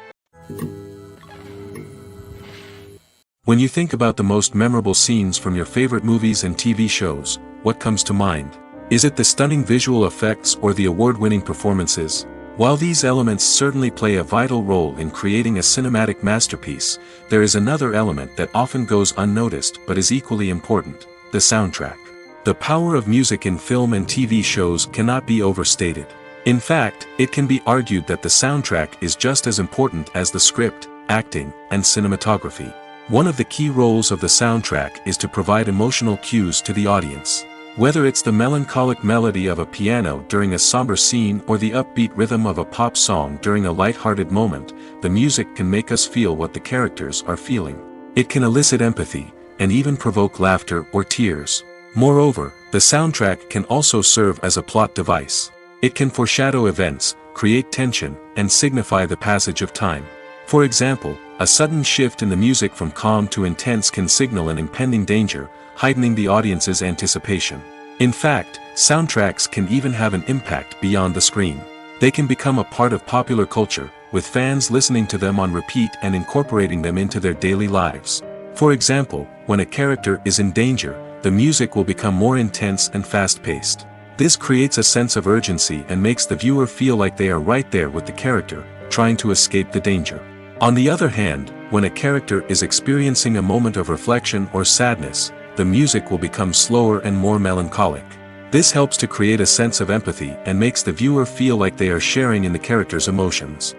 When you think about the most memorable scenes from your favorite movies and TV shows, what comes to mind? Is it the stunning visual effects or the award-winning performances? While these elements certainly play a vital role in creating a cinematic masterpiece, there is another element that often goes unnoticed but is equally important: the soundtrack. The power of music in film and TV shows cannot be overstated. In fact, it can be argued that the soundtrack is just as important as the script, acting, and cinematography. One of the key roles of the soundtrack is to provide emotional cues to the audience. Whether it's the melancholic melody of a piano during a somber scene or the upbeat rhythm of a pop song during a light-hearted moment, the music can make us feel what the characters are feeling. It can elicit empathy, and even provoke laughter or tears. Moreover, the soundtrack can also serve as a plot device. It can foreshadow events, create tension, and signify the passage of time. For example, a sudden shift in the music from calm to intense can signal an impending danger, heightening the audience's anticipation. In fact, soundtracks can even have an impact beyond the screen. They can become a part of popular culture, with fans listening to them on repeat and incorporating them into their daily lives. For example, when a character is in danger, the music will become more intense and fast-paced. This creates a sense of urgency and makes the viewer feel like they are right there with the character, trying to escape the danger. On the other hand, when a character is experiencing a moment of reflection or sadness, the music will become slower and more melancholic. This helps to create a sense of empathy and makes the viewer feel like they are sharing in the character's emotions.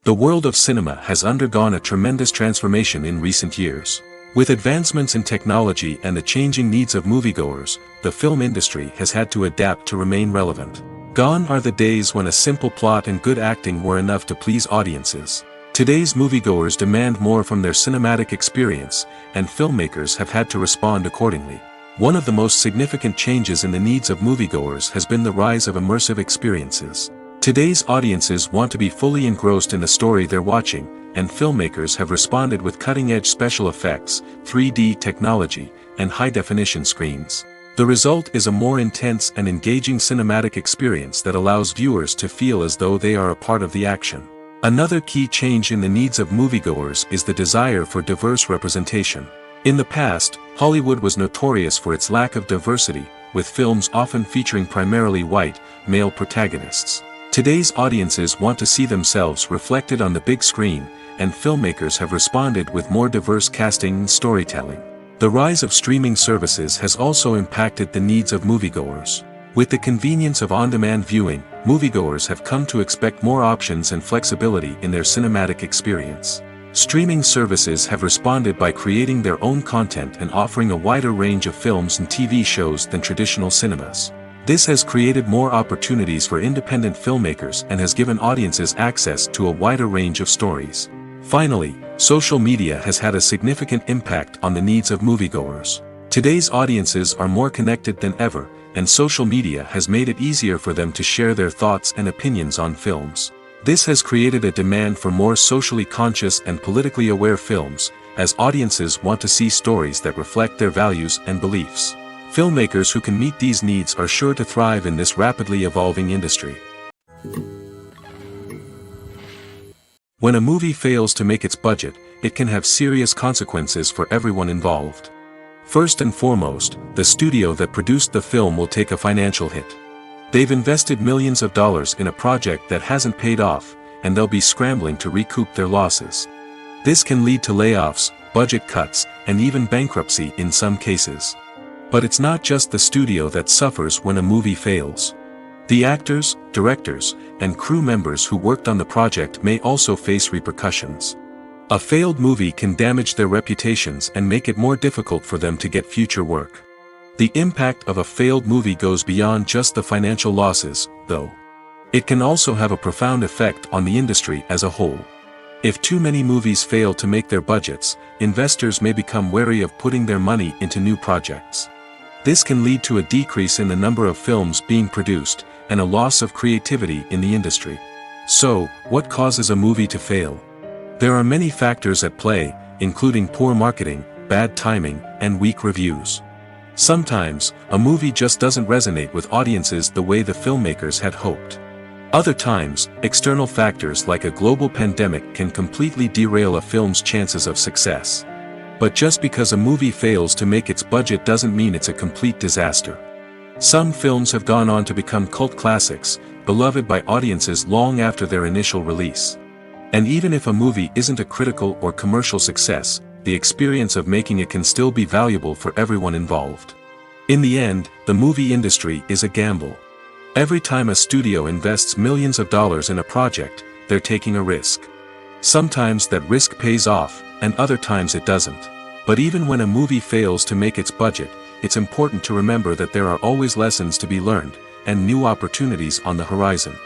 The world of cinema has undergone a tremendous transformation in recent years. With advancements in technology and the changing needs of moviegoers, the film industry has had to adapt to remain relevant. Gone are the days when a simple plot and good acting were enough to please audiences. Today's moviegoers demand more from their cinematic experience, and filmmakers have had to respond accordingly. One of the most significant changes in the needs of moviegoers has been the rise of immersive experiences. Today's audiences want to be fully engrossed in the story they're watching, and filmmakers have responded with cutting-edge special effects, 3D technology, and high-definition screens. The result is a more intense and engaging cinematic experience that allows viewers to feel as though they are a part of the action. Another key change in the needs of moviegoers is the desire for diverse representation. In the past, Hollywood was notorious for its lack of diversity, with films often featuring primarily white, male protagonists. Today's audiences want to see themselves reflected on the big screen, and filmmakers have responded with more diverse casting and storytelling. The rise of streaming services has also impacted the needs of moviegoers. With the convenience of on-demand viewing, moviegoers have come to expect more options and flexibility in their cinematic experience. Streaming services have responded by creating their own content and offering a wider range of films and TV shows than traditional cinemas. This has created more opportunities for independent filmmakers and has given audiences access to a wider range of stories. Finally, social media has had a significant impact on the needs of moviegoers. Today's audiences are more connected than ever, and social media has made it easier for them to share their thoughts and opinions on films. This has created a demand for more socially conscious and politically aware films, as audiences want to see stories that reflect their values and beliefs. Filmmakers who can meet these needs are sure to thrive in this rapidly evolving industry. When a movie fails to make its budget, it can have serious consequences for everyone involved. First and foremost, the studio that produced the film will take a financial hit. They've invested millions of dollars in a project that hasn't paid off, and they'll be scrambling to recoup their losses. This can lead to layoffs, budget cuts, and even bankruptcy in some cases. But it's not just the studio that suffers when a movie fails. The actors, directors, and crew members who worked on the project may also face repercussions. A failed movie can damage their reputations and make it more difficult for them to get future work. The impact of a failed movie goes beyond just the financial losses, though. It can also have a profound effect on the industry as a whole. If too many movies fail to make their budgets, investors may become wary of putting their money into new projects. This can lead to a decrease in the number of films being produced, and a loss of creativity in the industry. So, what causes a movie to fail? There are many factors at play, including poor marketing, bad timing, and weak reviews. Sometimes, a movie just doesn't resonate with audiences the way the filmmakers had hoped. Other times, external factors like a global pandemic can completely derail a film's chances of success. But just because a movie fails to make its budget doesn't mean it's a complete disaster. Some films have gone on to become cult classics, beloved by audiences long after their initial release. And even if a movie isn't a critical or commercial success, the experience of making it can still be valuable for everyone involved. In the end, the movie industry is a gamble. Every time a studio invests millions of dollars in a project, they're taking a risk. Sometimes that risk pays off, and other times it doesn't. But even when a movie fails to make its budget, it's important to remember that there are always lessons to be learned, and new opportunities on the horizon.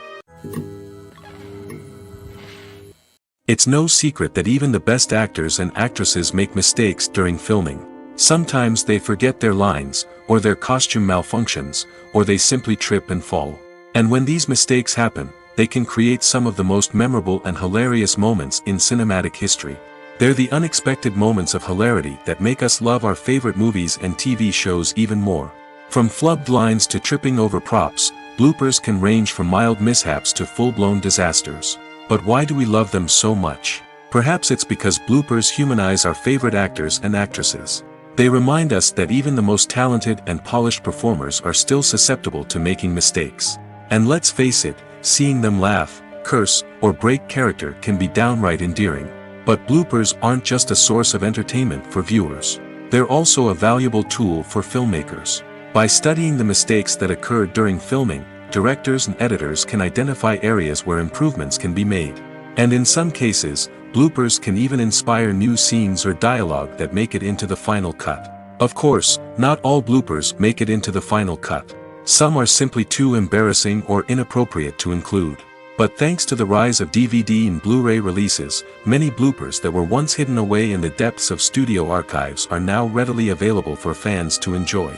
It's no secret that even the best actors and actresses make mistakes during filming. Sometimes they forget their lines, or their costume malfunctions, or they simply trip and fall. And when these mistakes happen, they can create some of the most memorable and hilarious moments in cinematic history. They're the unexpected moments of hilarity that make us love our favorite movies and TV shows even more. From flubbed lines to tripping over props, bloopers can range from mild mishaps to full-blown disasters. But why do we love them so much? Perhaps it's because bloopers humanize our favorite actors and actresses. They remind us that even the most talented and polished performers are still susceptible to making mistakes. And let's face it, seeing them laugh, curse, or break character can be downright endearing. But bloopers aren't just a source of entertainment for viewers. They're also a valuable tool for filmmakers. By studying the mistakes that occurred during filming, directors and editors can identify areas where improvements can be made. And in some cases, bloopers can even inspire new scenes or dialogue that make it into the final cut. Of course, not all bloopers make it into the final cut. Some are simply too embarrassing or inappropriate to include. But thanks to the rise of DVD and Blu-ray releases, many bloopers that were once hidden away in the depths of studio archives are now readily available for fans to enjoy.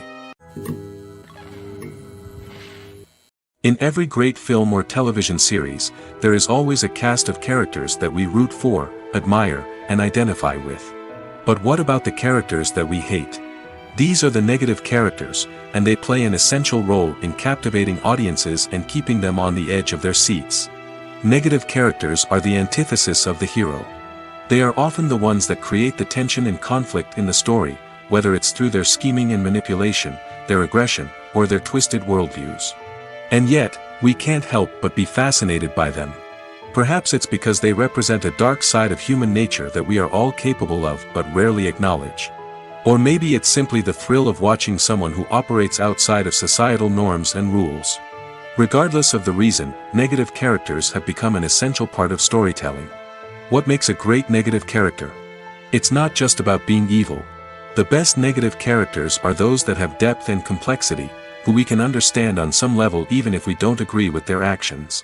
In every great film or television series, there is always a cast of characters that we root for, admire, and identify with. But what about the characters that we hate? These are the negative characters, and they play an essential role in captivating audiences and keeping them on the edge of their seats. Negative characters are the antithesis of the hero. They are often the ones that create the tension and conflict in the story, whether it's through their scheming and manipulation, their aggression, or their twisted worldviews. And yet, we can't help but be fascinated by them. Perhaps it's because they represent a dark side of human nature that we are all capable of but rarely acknowledge. Or maybe it's simply the thrill of watching someone who operates outside of societal norms and rules. Regardless of the reason, negative characters have become an essential part of storytelling. What makes a great negative character? It's not just about being evil. The best negative characters are those that have depth and complexity, who we can understand on some level even if we don't agree with their actions.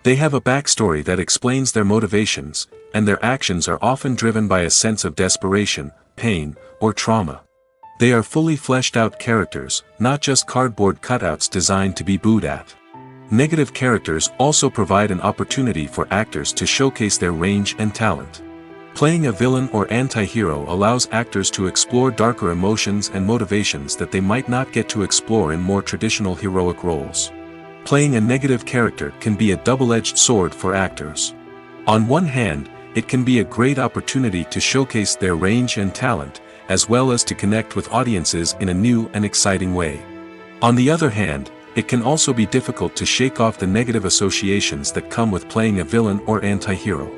They have a backstory that explains their motivations, and their actions are often driven by a sense of desperation, pain, or trauma. They are fully fleshed out characters, not just cardboard cutouts designed to be booed at. Negative characters also provide an opportunity for actors to showcase their range and talent. Playing a villain or anti-hero allows actors to explore darker emotions and motivations that they might not get to explore in more traditional heroic roles. Playing a negative character can be a double-edged sword for actors. On one hand, it can be a great opportunity to showcase their range and talent, as well as to connect with audiences in a new and exciting way. On the other hand, it can also be difficult to shake off the negative associations that come with playing a villain or anti-hero.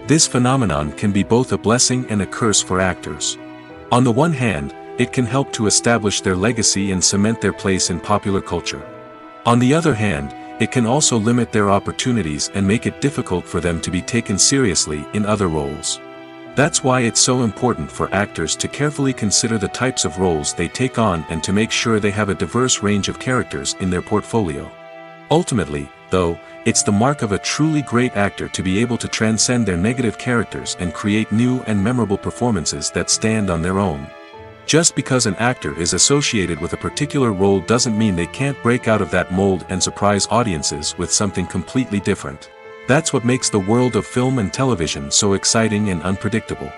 This phenomenon can be both a blessing and a curse for actors. On the one hand, it can help to establish their legacy and cement their place in popular culture. On the other hand, it can also limit their opportunities and make it difficult for them to be taken seriously in other roles. That's why it's so important for actors to carefully consider the types of roles they take on and to make sure they have a diverse range of characters in their portfolio. Ultimately, though, it's the mark of a truly great actor to be able to transcend their negative characters and create new and memorable performances that stand on their own. Just because an actor is associated with a particular role doesn't mean they can't break out of that mold and surprise audiences with something completely different. That's what makes the world of film and television so exciting and unpredictable.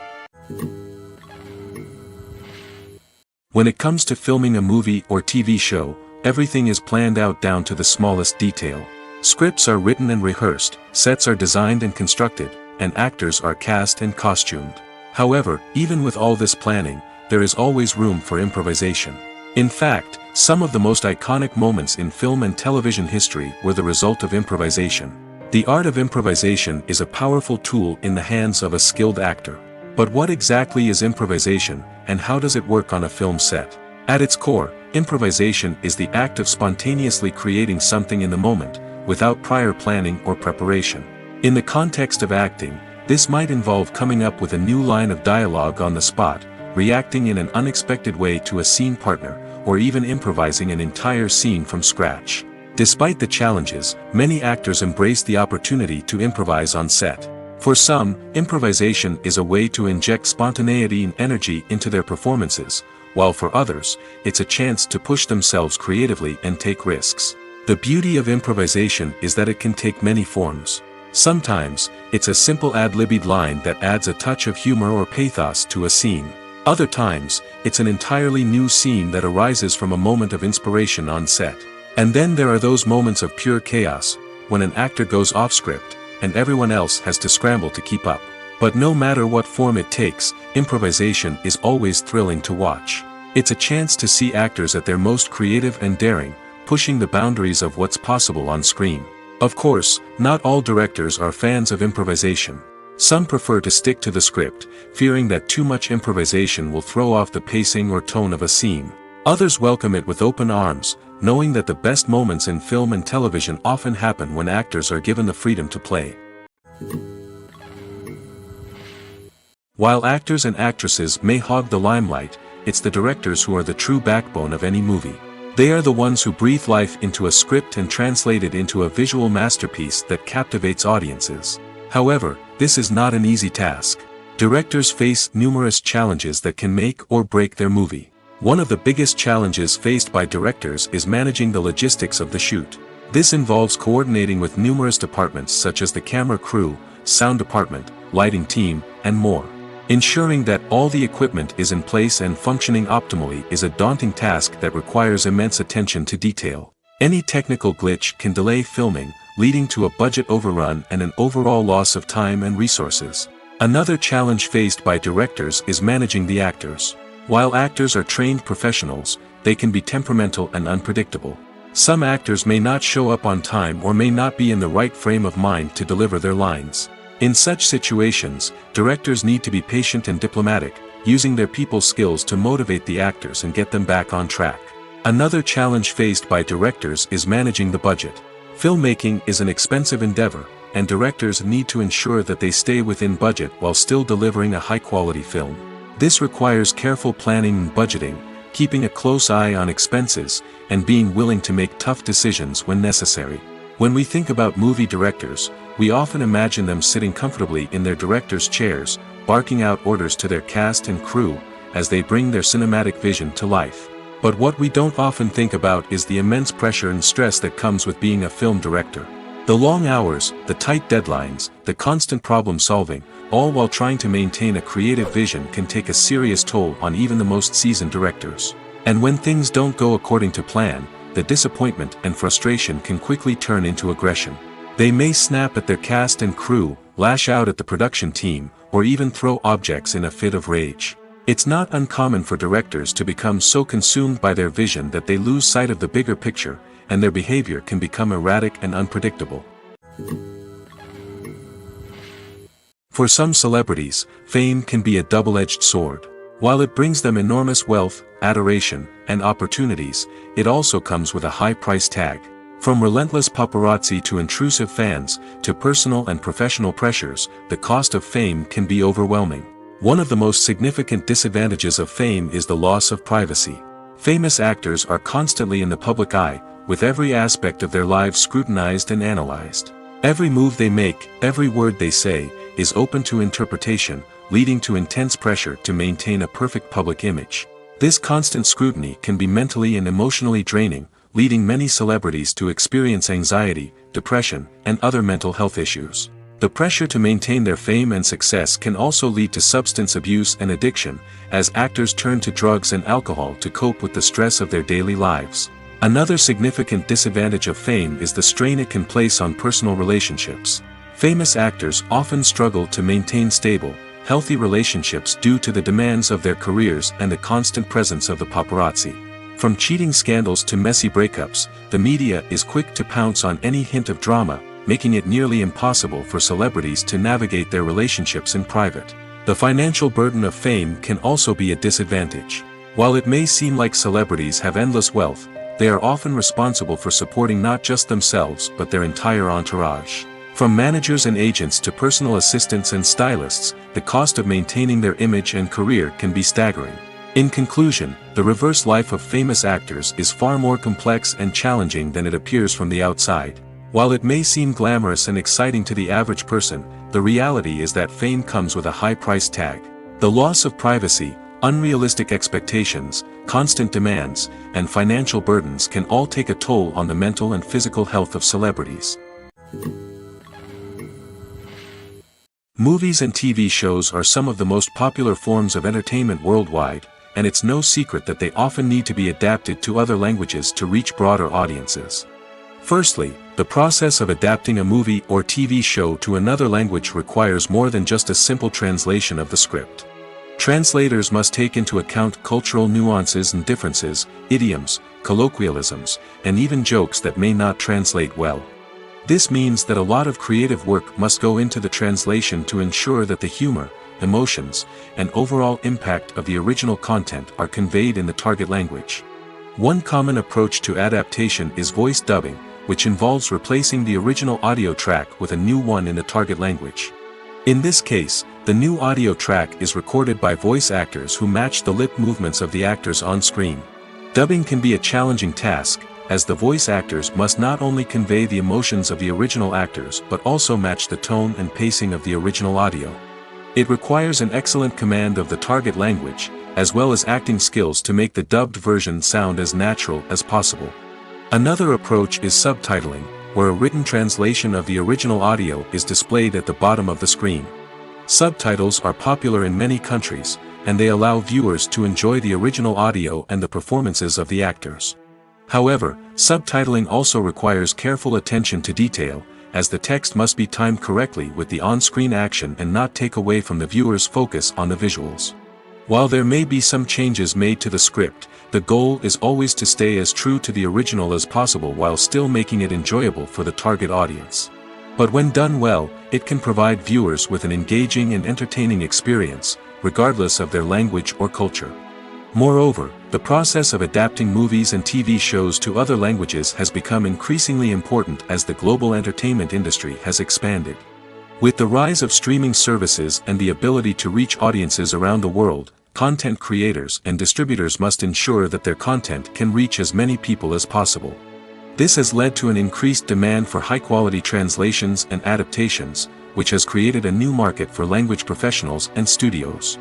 When it comes to filming a movie or TV show, everything is planned out down to the smallest detail. Scripts are written and rehearsed, sets are designed and constructed, and actors are cast and costumed. However, even with all this planning, there is always room for improvisation. In fact, some of the most iconic moments in film and television history were the result of improvisation. The art of improvisation is a powerful tool in the hands of a skilled actor. But what exactly is improvisation, and how does it work on a film set? At its core, improvisation is the act of spontaneously creating something in the moment, without prior planning or preparation. In the context of acting, this might involve coming up with a new line of dialogue on the spot, reacting in an unexpected way to a scene partner, or even improvising an entire scene from scratch. Despite the challenges, many actors embrace the opportunity to improvise on set. For some, improvisation is a way to inject spontaneity and energy into their performances, while for others, it's a chance to push themselves creatively and take risks. The beauty of improvisation is that it can take many forms. Sometimes, it's a simple ad-libbed line that adds a touch of humor or pathos to a scene. Other times, it's an entirely new scene that arises from a moment of inspiration on set. And then there are those moments of pure chaos, when an actor goes off script, and everyone else has to scramble to keep up. But no matter what form it takes, improvisation is always thrilling to watch. It's a chance to see actors at their most creative and daring, pushing the boundaries of what's possible on screen. Of course, not all directors are fans of improvisation. Some prefer to stick to the script, fearing that too much improvisation will throw off the pacing or tone of a scene. Others welcome it with open arms, knowing that the best moments in film and television often happen when actors are given the freedom to play. While actors and actresses may hog the limelight, it's the directors who are the true backbone of any movie. They are the ones who breathe life into a script and translate it into a visual masterpiece that captivates audiences. However, this is not an easy task. Directors face numerous challenges that can make or break their movie. One of the biggest challenges faced by directors is managing the logistics of the shoot. This involves coordinating with numerous departments such as the camera crew, sound department, lighting team, and more. Ensuring that all the equipment is in place and functioning optimally is a daunting task that requires immense attention to detail. Any technical glitch can delay filming, leading to a budget overrun and an overall loss of time and resources. Another challenge faced by directors is managing the actors. While actors are trained professionals, they can be temperamental and unpredictable. Some actors may not show up on time or may not be in the right frame of mind to deliver their lines. In such situations, directors need to be patient and diplomatic, using their people skills to motivate the actors and get them back on track. Another challenge faced by directors is managing the budget. Filmmaking is an expensive endeavor, and directors need to ensure that they stay within budget while still delivering a high-quality film. This requires careful planning and budgeting, keeping a close eye on expenses, and being willing to make tough decisions when necessary. When we think about movie directors, we often imagine them sitting comfortably in their director's chairs, barking out orders to their cast and crew, as they bring their cinematic vision to life. But what we don't often think about is the immense pressure and stress that comes with being a film director. The long hours, the tight deadlines, the constant problem solving, all while trying to maintain a creative vision can take a serious toll on even the most seasoned directors. And when things don't go according to plan, the disappointment and frustration can quickly turn into aggression. They may snap at their cast and crew, lash out at the production team, or even throw objects in a fit of rage. It's not uncommon for directors to become so consumed by their vision that they lose sight of the bigger picture, and their behavior can become erratic and unpredictable. For some celebrities, fame can be a double-edged sword. While it brings them enormous wealth, adoration, and opportunities, it also comes with a high price tag. From relentless paparazzi to intrusive fans, to personal and professional pressures, the cost of fame can be overwhelming. One of the most significant disadvantages of fame is the loss of privacy. Famous actors are constantly in the public eye, with every aspect of their lives scrutinized and analyzed. Every move they make, every word they say, is open to interpretation, leading to intense pressure to maintain a perfect public image. This constant scrutiny can be mentally and emotionally draining, leading many celebrities to experience anxiety, depression, and other mental health issues. The pressure to maintain their fame and success can also lead to substance abuse and addiction, as actors turn to drugs and alcohol to cope with the stress of their daily lives. Another significant disadvantage of fame is the strain it can place on personal relationships. Famous actors often struggle to maintain stable, healthy relationships due to the demands of their careers and the constant presence of the paparazzi. From cheating scandals to messy breakups, the media is quick to pounce on any hint of drama, making it nearly impossible for celebrities to navigate their relationships in private. The financial burden of fame can also be a disadvantage. While it may seem like celebrities have endless wealth, they are often responsible for supporting not just themselves but their entire entourage. From managers and agents to personal assistants and stylists, the cost of maintaining their image and career can be staggering. In conclusion, the reverse life of famous actors is far more complex and challenging than it appears from the outside. While it may seem glamorous and exciting to the average person, the reality is that fame comes with a high price tag. The loss of privacy, unrealistic expectations, constant demands, and financial burdens can all take a toll on the mental and physical health of celebrities. Movies and TV shows are some of the most popular forms of entertainment worldwide, and it's no secret that they often need to be adapted to other languages to reach broader audiences. Firstly, the process of adapting a movie or TV show to another language requires more than just a simple translation of the script. Translators must take into account cultural nuances and differences, idioms, colloquialisms, and even jokes that may not translate well. This means that a lot of creative work must go into the translation to ensure that the humor, emotions, and overall impact of the original content are conveyed in the target language. One common approach to adaptation is voice dubbing, which involves replacing the original audio track with a new one in the target language. In this case, the new audio track is recorded by voice actors who match the lip movements of the actors on screen. Dubbing can be a challenging task, as the voice actors must not only convey the emotions of the original actors but also match the tone and pacing of the original audio. It requires an excellent command of the target language, as well as acting skills to make the dubbed version sound as natural as possible. Another approach is subtitling, where a written translation of the original audio is displayed at the bottom of the screen. Subtitles are popular in many countries, and they allow viewers to enjoy the original audio and the performances of the actors. However, subtitling also requires careful attention to detail, as the text must be timed correctly with the on-screen action and not take away from the viewer's focus on the visuals. While there may be some changes made to the script, the goal is always to stay as true to the original as possible while still making it enjoyable for the target audience. But when done well, it can provide viewers with an engaging and entertaining experience, regardless of their language or culture. Moreover, the process of adapting movies and TV shows to other languages has become increasingly important as the global entertainment industry has expanded. With the rise of streaming services and the ability to reach audiences around the world, content creators and distributors must ensure that their content can reach as many people as possible. This has led to an increased demand for high-quality translations and adaptations, which has created a new market for language professionals and studios.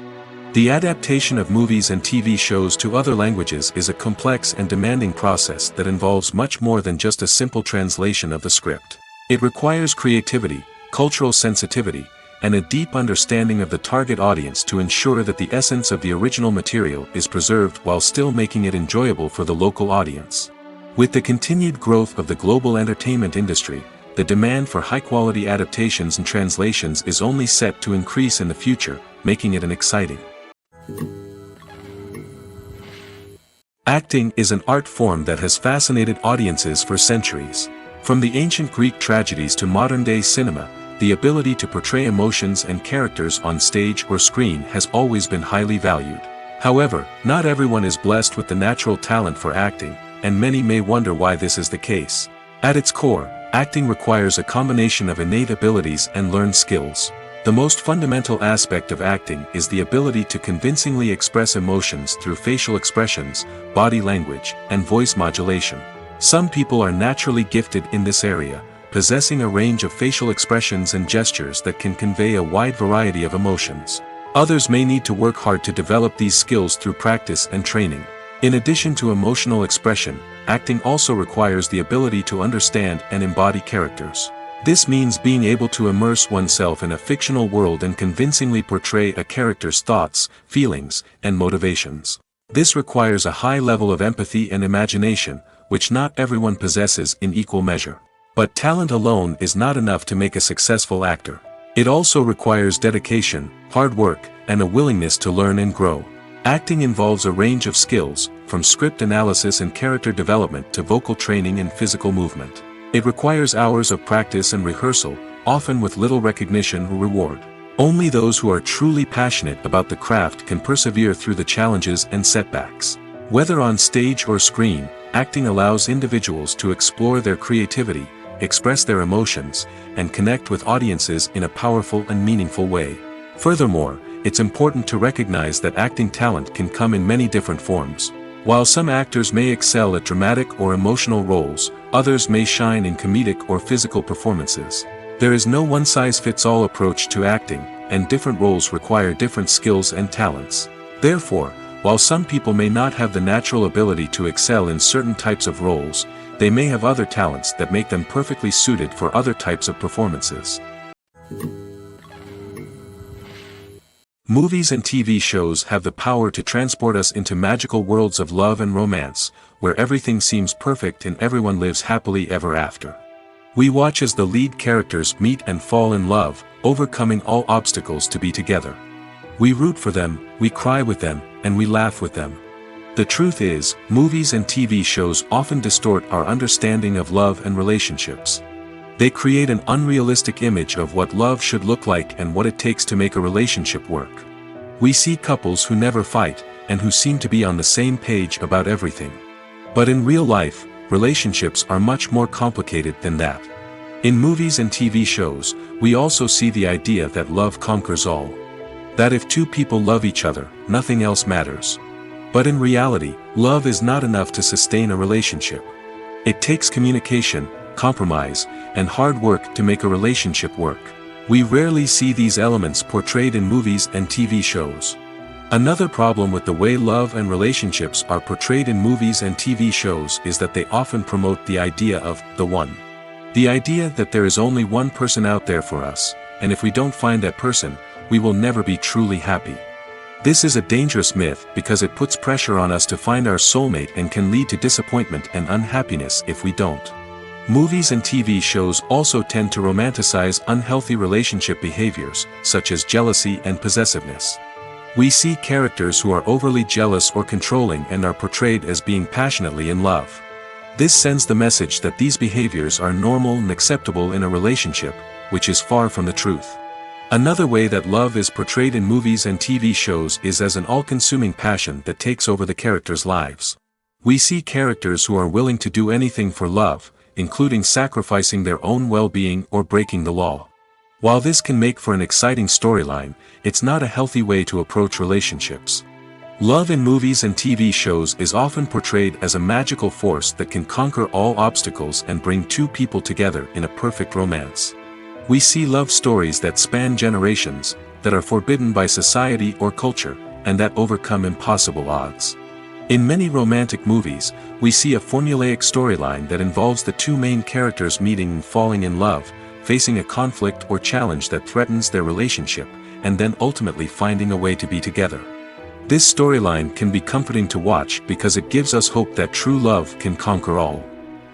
The adaptation of movies and TV shows to other languages is a complex and demanding process that involves much more than just a simple translation of the script. It requires creativity, cultural sensitivity, and a deep understanding of the target audience to ensure that the essence of the original material is preserved while still making it enjoyable for the local audience. With the continued growth of the global entertainment industry, the demand for high-quality adaptations and translations is only set to increase in the future, making it an exciting Acting is an art form that has fascinated audiences for centuries. From the ancient Greek tragedies to modern-day cinema, the ability to portray emotions and characters on stage or screen has always been highly valued. However, not everyone is blessed with the natural talent for acting, and many may wonder why this is the case. At its core, acting requires a combination of innate abilities and learned skills. The most fundamental aspect of acting is the ability to convincingly express emotions through facial expressions, body language, and voice modulation. Some people are naturally gifted in this area, possessing a range of facial expressions and gestures that can convey a wide variety of emotions. Others may need to work hard to develop these skills through practice and training. In addition to emotional expression, acting also requires the ability to understand and embody characters. This means being able to immerse oneself in a fictional world and convincingly portray a character's thoughts, feelings, and motivations. This requires a high level of empathy and imagination, which not everyone possesses in equal measure. But talent alone is not enough to make a successful actor. It also requires dedication, hard work, and a willingness to learn and grow. Acting involves a range of skills, from script analysis and character development to vocal training and physical movement. It requires hours of practice and rehearsal, often with little recognition or reward. Only those who are truly passionate about the craft can persevere through the challenges and setbacks. Whether on stage or screen, acting allows individuals to explore their creativity, express their emotions, and connect with audiences in a powerful and meaningful way. Furthermore, it's important to recognize that acting talent can come in many different forms. While some actors may excel at dramatic or emotional roles, others may shine in comedic or physical performances. There is no one-size-fits-all approach to acting, and different roles require different skills and talents. Therefore, while some people may not have the natural ability to excel in certain types of roles, they may have other talents that make them perfectly suited for other types of performances. Movies and TV shows have the power to transport us into magical worlds of love and romance, where everything seems perfect and everyone lives happily ever after. We watch as the lead characters meet and fall in love, overcoming all obstacles to be together. We root for them, we cry with them, and we laugh with them. The truth is, movies and TV shows often distort our understanding of love and relationships. They create an unrealistic image of what love should look like and what it takes to make a relationship work. We see couples who never fight, and who seem to be on the same page about everything. But in real life, relationships are much more complicated than that. In movies and TV shows, we also see the idea that love conquers all. That if two people love each other, nothing else matters. But in reality, love is not enough to sustain a relationship. It takes communication, compromise, and hard work to make a relationship work. We rarely see these elements portrayed in movies and TV shows. Another problem with the way love and relationships are portrayed in movies and TV shows is that they often promote the idea of the one. The idea that there is only one person out there for us, and if we don't find that person, we will never be truly happy. This is a dangerous myth because it puts pressure on us to find our soulmate and can lead to disappointment and unhappiness if we don't. Movies and TV shows also tend to romanticize unhealthy relationship behaviors, such as jealousy and possessiveness. We see characters who are overly jealous or controlling and are portrayed as being passionately in love. This sends the message that these behaviors are normal and acceptable in a relationship, which is far from the truth. Another way that love is portrayed in movies and TV shows is as an all-consuming passion that takes over the characters' lives. We see characters who are willing to do anything for love, including sacrificing their own well-being or breaking the law. While this can make for an exciting storyline, it's not a healthy way to approach relationships. Love in movies and TV shows is often portrayed as a magical force that can conquer all obstacles and bring two people together in a perfect romance. We see love stories that span generations, that are forbidden by society or culture, and that overcome impossible odds. In many romantic movies, we see a formulaic storyline that involves the two main characters meeting and falling in love, facing a conflict or challenge that threatens their relationship, and then ultimately finding a way to be together. This storyline can be comforting to watch because it gives us hope that true love can conquer all.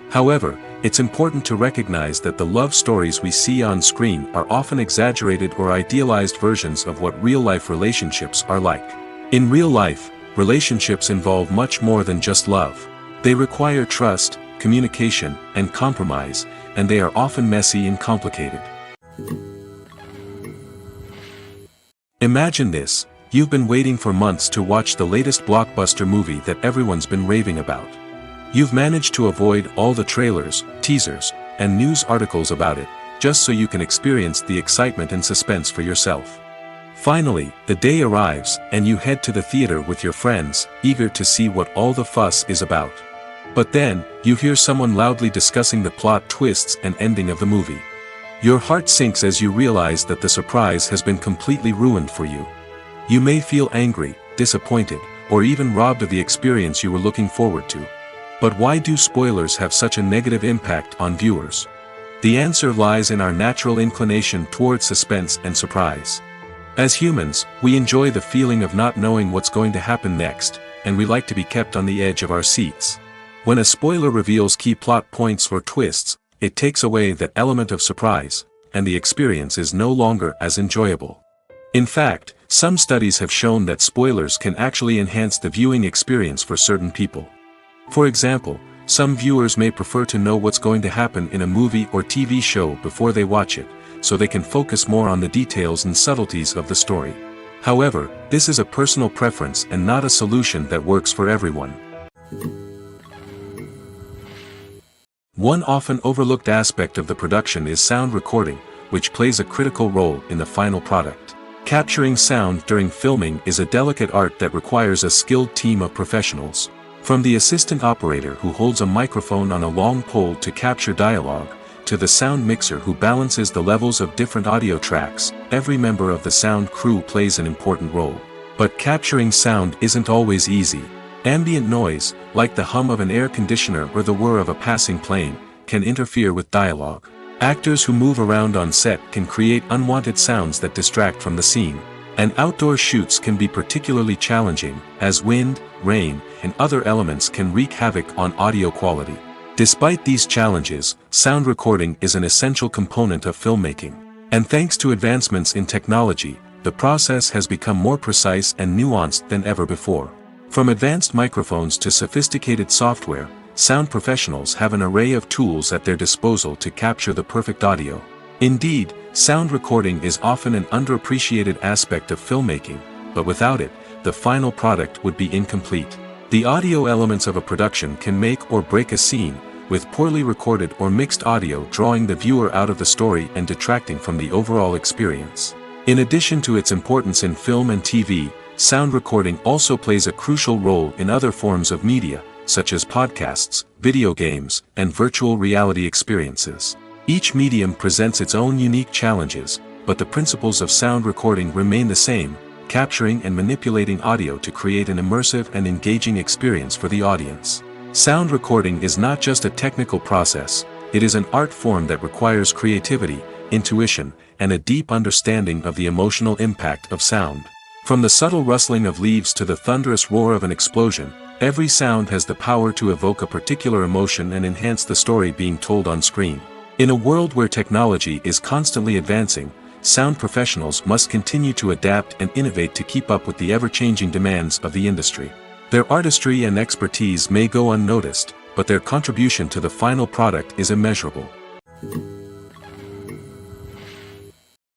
However, it's important to recognize that the love stories we see on screen are often exaggerated or idealized versions of what real-life relationships are like. In real life, relationships involve much more than just love. They require trust, communication, and compromise, and they are often messy and complicated. Imagine this: you've been waiting for months to watch the latest blockbuster movie that everyone's been raving about. You've managed to avoid all the trailers, teasers, and news articles about it, just so you can experience the excitement and suspense for yourself. Finally, the day arrives, and you head to the theater with your friends, eager to see what all the fuss is about. But then, you hear someone loudly discussing the plot twists and ending of the movie. Your heart sinks as you realize that the surprise has been completely ruined for you. You may feel angry, disappointed, or even robbed of the experience you were looking forward to. But why do spoilers have such a negative impact on viewers? The answer lies in our natural inclination toward suspense and surprise. As humans, we enjoy the feeling of not knowing what's going to happen next, and we like to be kept on the edge of our seats. When a spoiler reveals key plot points or twists, it takes away that element of surprise, and the experience is no longer as enjoyable. In fact, some studies have shown that spoilers can actually enhance the viewing experience for certain people. For example, some viewers may prefer to know what's going to happen in a movie or TV show before they watch it, so they can focus more on the details and subtleties of the story. However, this is a personal preference and not a solution that works for everyone. One often overlooked aspect of the production is sound recording, which plays a critical role in the final product. Capturing sound during filming is a delicate art that requires a skilled team of professionals. From the assistant operator who holds a microphone on a long pole to capture dialogue, to the sound mixer who balances the levels of different audio tracks, every member of the sound crew plays an important role. But capturing sound isn't always easy. Ambient noise, like the hum of an air conditioner or the whir of a passing plane, can interfere with dialogue. Actors who move around on set can create unwanted sounds that distract from the scene. And outdoor shoots can be particularly challenging, as wind, rain, and other elements can wreak havoc on audio quality. Despite these challenges, sound recording is an essential component of filmmaking. And thanks to advancements in technology, the process has become more precise and nuanced than ever before. From advanced microphones to sophisticated software, sound professionals have an array of tools at their disposal to capture the perfect audio. Indeed, sound recording is often an underappreciated aspect of filmmaking, but without it, the final product would be incomplete. The audio elements of a production can make or break a scene, with poorly recorded or mixed audio drawing the viewer out of the story and detracting from the overall experience. In addition to its importance in film and TV, sound recording also plays a crucial role in other forms of media, such as podcasts, video games, and virtual reality experiences. Each medium presents its own unique challenges, but the principles of sound recording remain the same: capturing and manipulating audio to create an immersive and engaging experience for the audience. Sound recording is not just a technical process, it is an art form that requires creativity, intuition, and a deep understanding of the emotional impact of sound. From the subtle rustling of leaves to the thunderous roar of an explosion, every sound has the power to evoke a particular emotion and enhance the story being told on screen. In a world where technology is constantly advancing, sound professionals must continue to adapt and innovate to keep up with the ever-changing demands of the industry. Their artistry and expertise may go unnoticed, but their contribution to the final product is immeasurable.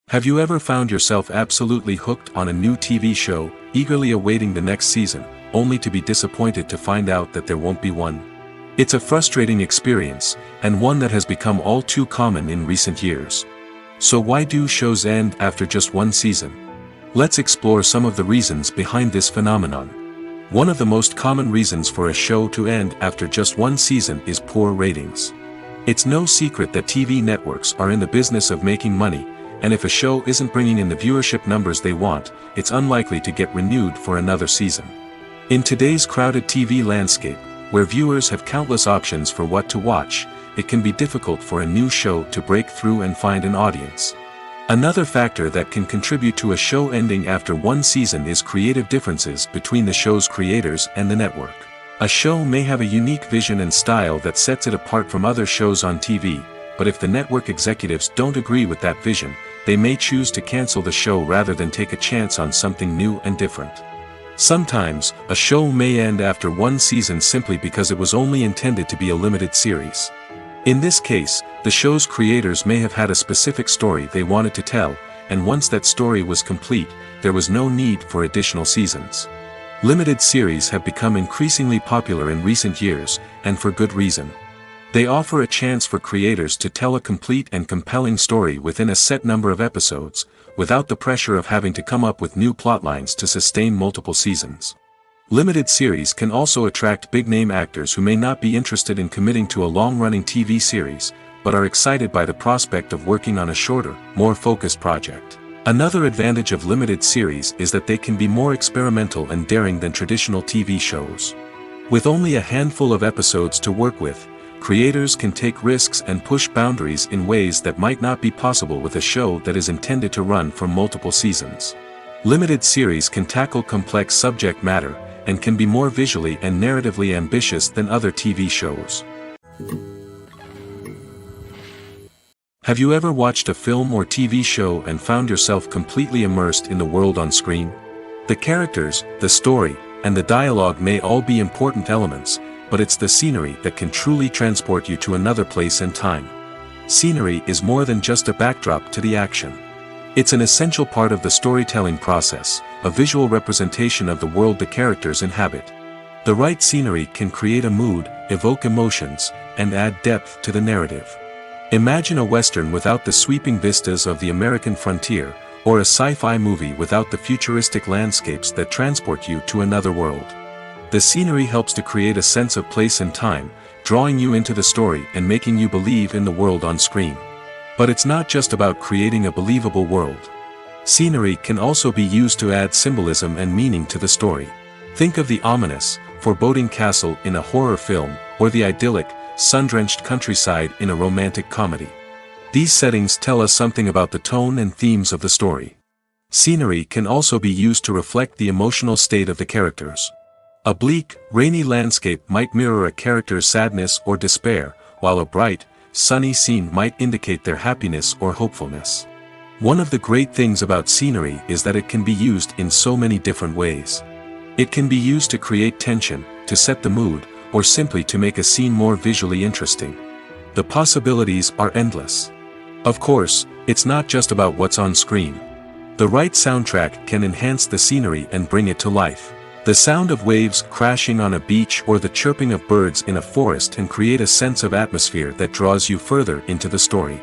Have you ever found yourself absolutely hooked on a new TV show, eagerly awaiting the next season, only to be disappointed to find out that there won't be one? It's a frustrating experience, and one that has become all too common in recent years. So why do shows end after just one season? Let's explore some of the reasons behind this phenomenon. One of the most common reasons for a show to end after just one season is poor ratings. It's no secret that TV networks are in the business of making money, and if a show isn't bringing in the viewership numbers they want, it's unlikely to get renewed for another season. In today's crowded TV landscape, where viewers have countless options for what to watch, it can be difficult for a new show to break through and find an audience. Another factor that can contribute to a show ending after one season is creative differences between the show's creators and the network. A show may have a unique vision and style that sets it apart from other shows on TV, but if the network executives don't agree with that vision, they may choose to cancel the show rather than take a chance on something new and different. Sometimes, a show may end after one season simply because it was only intended to be a limited series. In this case, the show's creators may have had a specific story they wanted to tell, and once that story was complete, there was no need for additional seasons. Limited series have become increasingly popular in recent years, and for good reason. They offer a chance for creators to tell a complete and compelling story within a set number of episodes, without the pressure of having to come up with new plotlines to sustain multiple seasons. Limited series can also attract big-name actors who may not be interested in committing to a long-running TV series, but are excited by the prospect of working on a shorter, more focused project. Another advantage of limited series is that they can be more experimental and daring than traditional TV shows. With only a handful of episodes to work with, creators can take risks and push boundaries in ways that might not be possible with a show that is intended to run for multiple seasons. Limited series can tackle complex subject matter, and can be more visually and narratively ambitious than other TV shows. Have you ever watched a film or TV show and found yourself completely immersed in the world on screen? The characters, the story, and the dialogue may all be important elements, but it's the scenery that can truly transport you to another place and time. Scenery is more than just a backdrop to the action. It's an essential part of the storytelling process, a visual representation of the world the characters inhabit. The right scenery can create a mood, evoke emotions, and add depth to the narrative. Imagine a Western without the sweeping vistas of the American frontier, or a sci-fi movie without the futuristic landscapes that transport you to another world. The scenery helps to create a sense of place and time, drawing you into the story and making you believe in the world on screen. But it's not just about creating a believable world. Scenery can also be used to add symbolism and meaning to the story. Think of the ominous, foreboding castle in a horror film, or the idyllic, sun-drenched countryside in a romantic comedy. These settings tell us something about the tone and themes of the story. Scenery can also be used to reflect the emotional state of the characters. A bleak, rainy landscape might mirror a character's sadness or despair, while a bright, sunny scene might indicate their happiness or hopefulness. One of the great things about scenery is that it can be used in so many different ways. It can be used to create tension, to set the mood, or simply to make a scene more visually interesting. The possibilities are endless. Of course, it's not just about what's on screen. The right soundtrack can enhance the scenery and bring it to life. The sound of waves crashing on a beach or the chirping of birds in a forest can create a sense of atmosphere that draws you further into the story.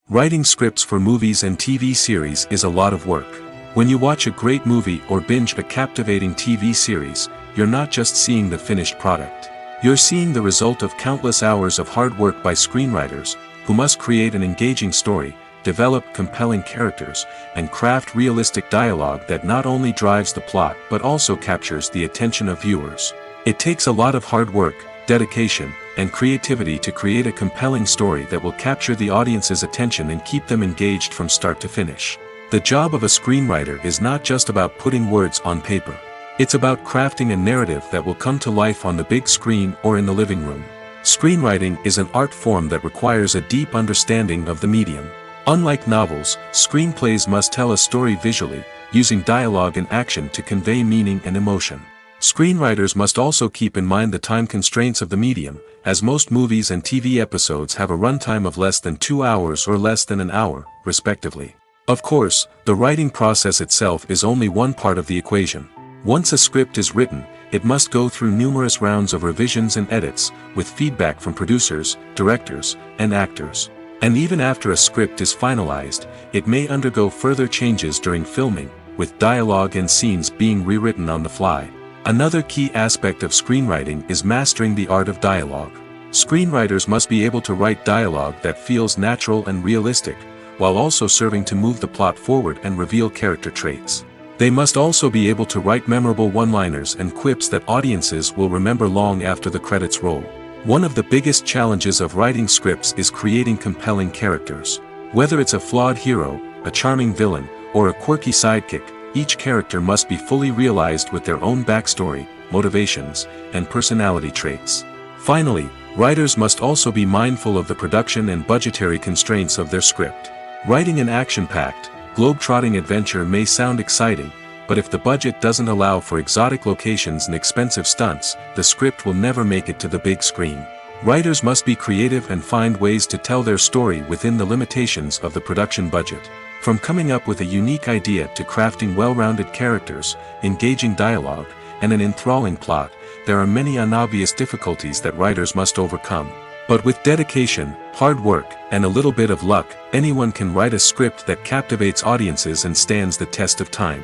Writing scripts for movies and TV series is a lot of work. When you watch a great movie or binge a captivating TV series, you're not just seeing the finished product. You're seeing the result of countless hours of hard work by screenwriters, who must create an engaging story, develop compelling characters, and craft realistic dialogue that not only drives the plot but also captures the attention of viewers. It takes a lot of hard work, dedication, and creativity to create a compelling story that will capture the audience's attention and keep them engaged from start to finish. The job of a screenwriter is not just about putting words on paper. It's about crafting a narrative that will come to life on the big screen or in the living room. Screenwriting is an art form that requires a deep understanding of the medium. Unlike novels, screenplays must tell a story visually, using dialogue and action to convey meaning and emotion. Screenwriters must also keep in mind the time constraints of the medium, as most movies and TV episodes have a runtime of less than 2 hours or less than an hour, respectively. Of course, the writing process itself is only one part of the equation. Once a script is written, it must go through numerous rounds of revisions and edits, with feedback from producers, directors, and actors. And even after a script is finalized, it may undergo further changes during filming, with dialogue and scenes being rewritten on the fly. Another key aspect of screenwriting is mastering the art of dialogue. Screenwriters must be able to write dialogue that feels natural and realistic, while also serving to move the plot forward and reveal character traits. They must also be able to write memorable one-liners and quips that audiences will remember long after the credits roll. One of the biggest challenges of writing scripts is creating compelling characters. Whether it's a flawed hero, a charming villain, or a quirky sidekick, each character must be fully realized with their own backstory, motivations, and personality traits. Finally, writers must also be mindful of the production and budgetary constraints of their script. Writing an action-packed, globe-trotting adventure may sound exciting, but if the budget doesn't allow for exotic locations and expensive stunts, the script will never make it to the big screen. Writers must be creative and find ways to tell their story within the limitations of the production budget. From coming up with a unique idea to crafting well-rounded characters, engaging dialogue, and an enthralling plot, there are many unobvious difficulties that writers must overcome. But with dedication, hard work, and a little bit of luck, anyone can write a script that captivates audiences and stands the test of time.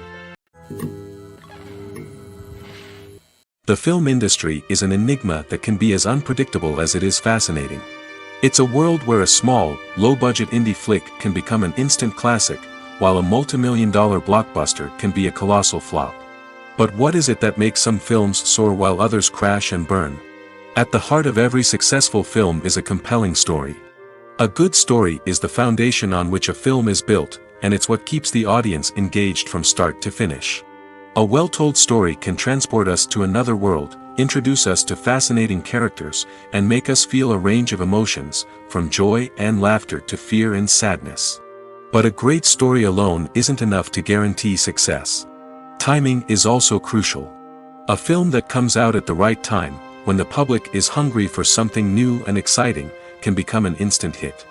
The film industry is an enigma that can be as unpredictable as it is fascinating. It's a world where a small, low-budget indie flick can become an instant classic, while a multi-million-dollar blockbuster can be a colossal flop. But what is it that makes some films soar while others crash and burn? At the heart of every successful film is a compelling story. A good story is the foundation on which a film is built, and it's what keeps the audience engaged from start to finish. A well-told story can transport us to another world, introduce us to fascinating characters, and make us feel a range of emotions, from joy and laughter to fear and sadness. But a great story alone isn't enough to guarantee success. Timing is also crucial. A film that comes out at the right time, when the public is hungry for something new and exciting, can become an instant hit.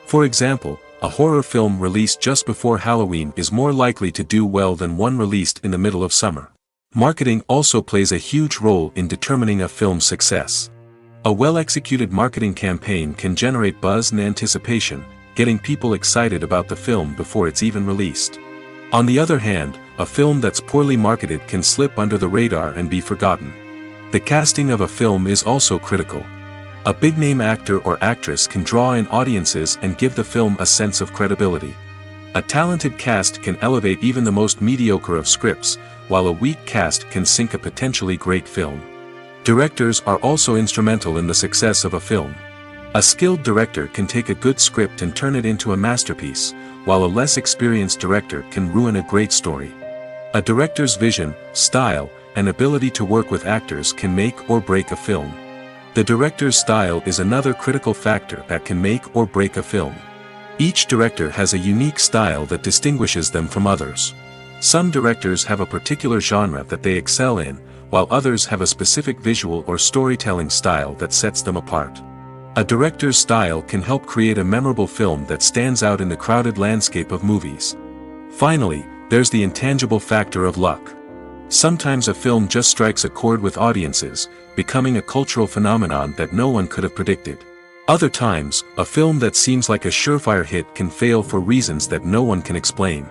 For example, a horror film released just before Halloween is more likely to do well than one released in the middle of summer. Marketing also plays a huge role in determining a film's success. A well-executed marketing campaign can generate buzz and anticipation, getting people excited about the film before it's even released. On the other hand, a film that's poorly marketed can slip under the radar and be forgotten. The casting of a film is also critical. A big-name actor or actress can draw in audiences and give the film a sense of credibility. A talented cast can elevate even the most mediocre of scripts, while a weak cast can sink a potentially great film. Directors are also instrumental in the success of a film. A skilled director can take a good script and turn it into a masterpiece, while a less experienced director can ruin a great story. A director's vision, style, and ability to work with actors can make or break a film. The director's style is another critical factor that can make or break a film. Each director has a unique style that distinguishes them from others. Some directors have a particular genre that they excel in, while others have a specific visual or storytelling style that sets them apart. A director's style can help create a memorable film that stands out in the crowded landscape of movies. Finally, there's the intangible factor of luck. Sometimes a film just strikes a chord with audiences, becoming a cultural phenomenon that no one could have predicted. Other times, a film that seems like a surefire hit can fail for reasons that no one can explain.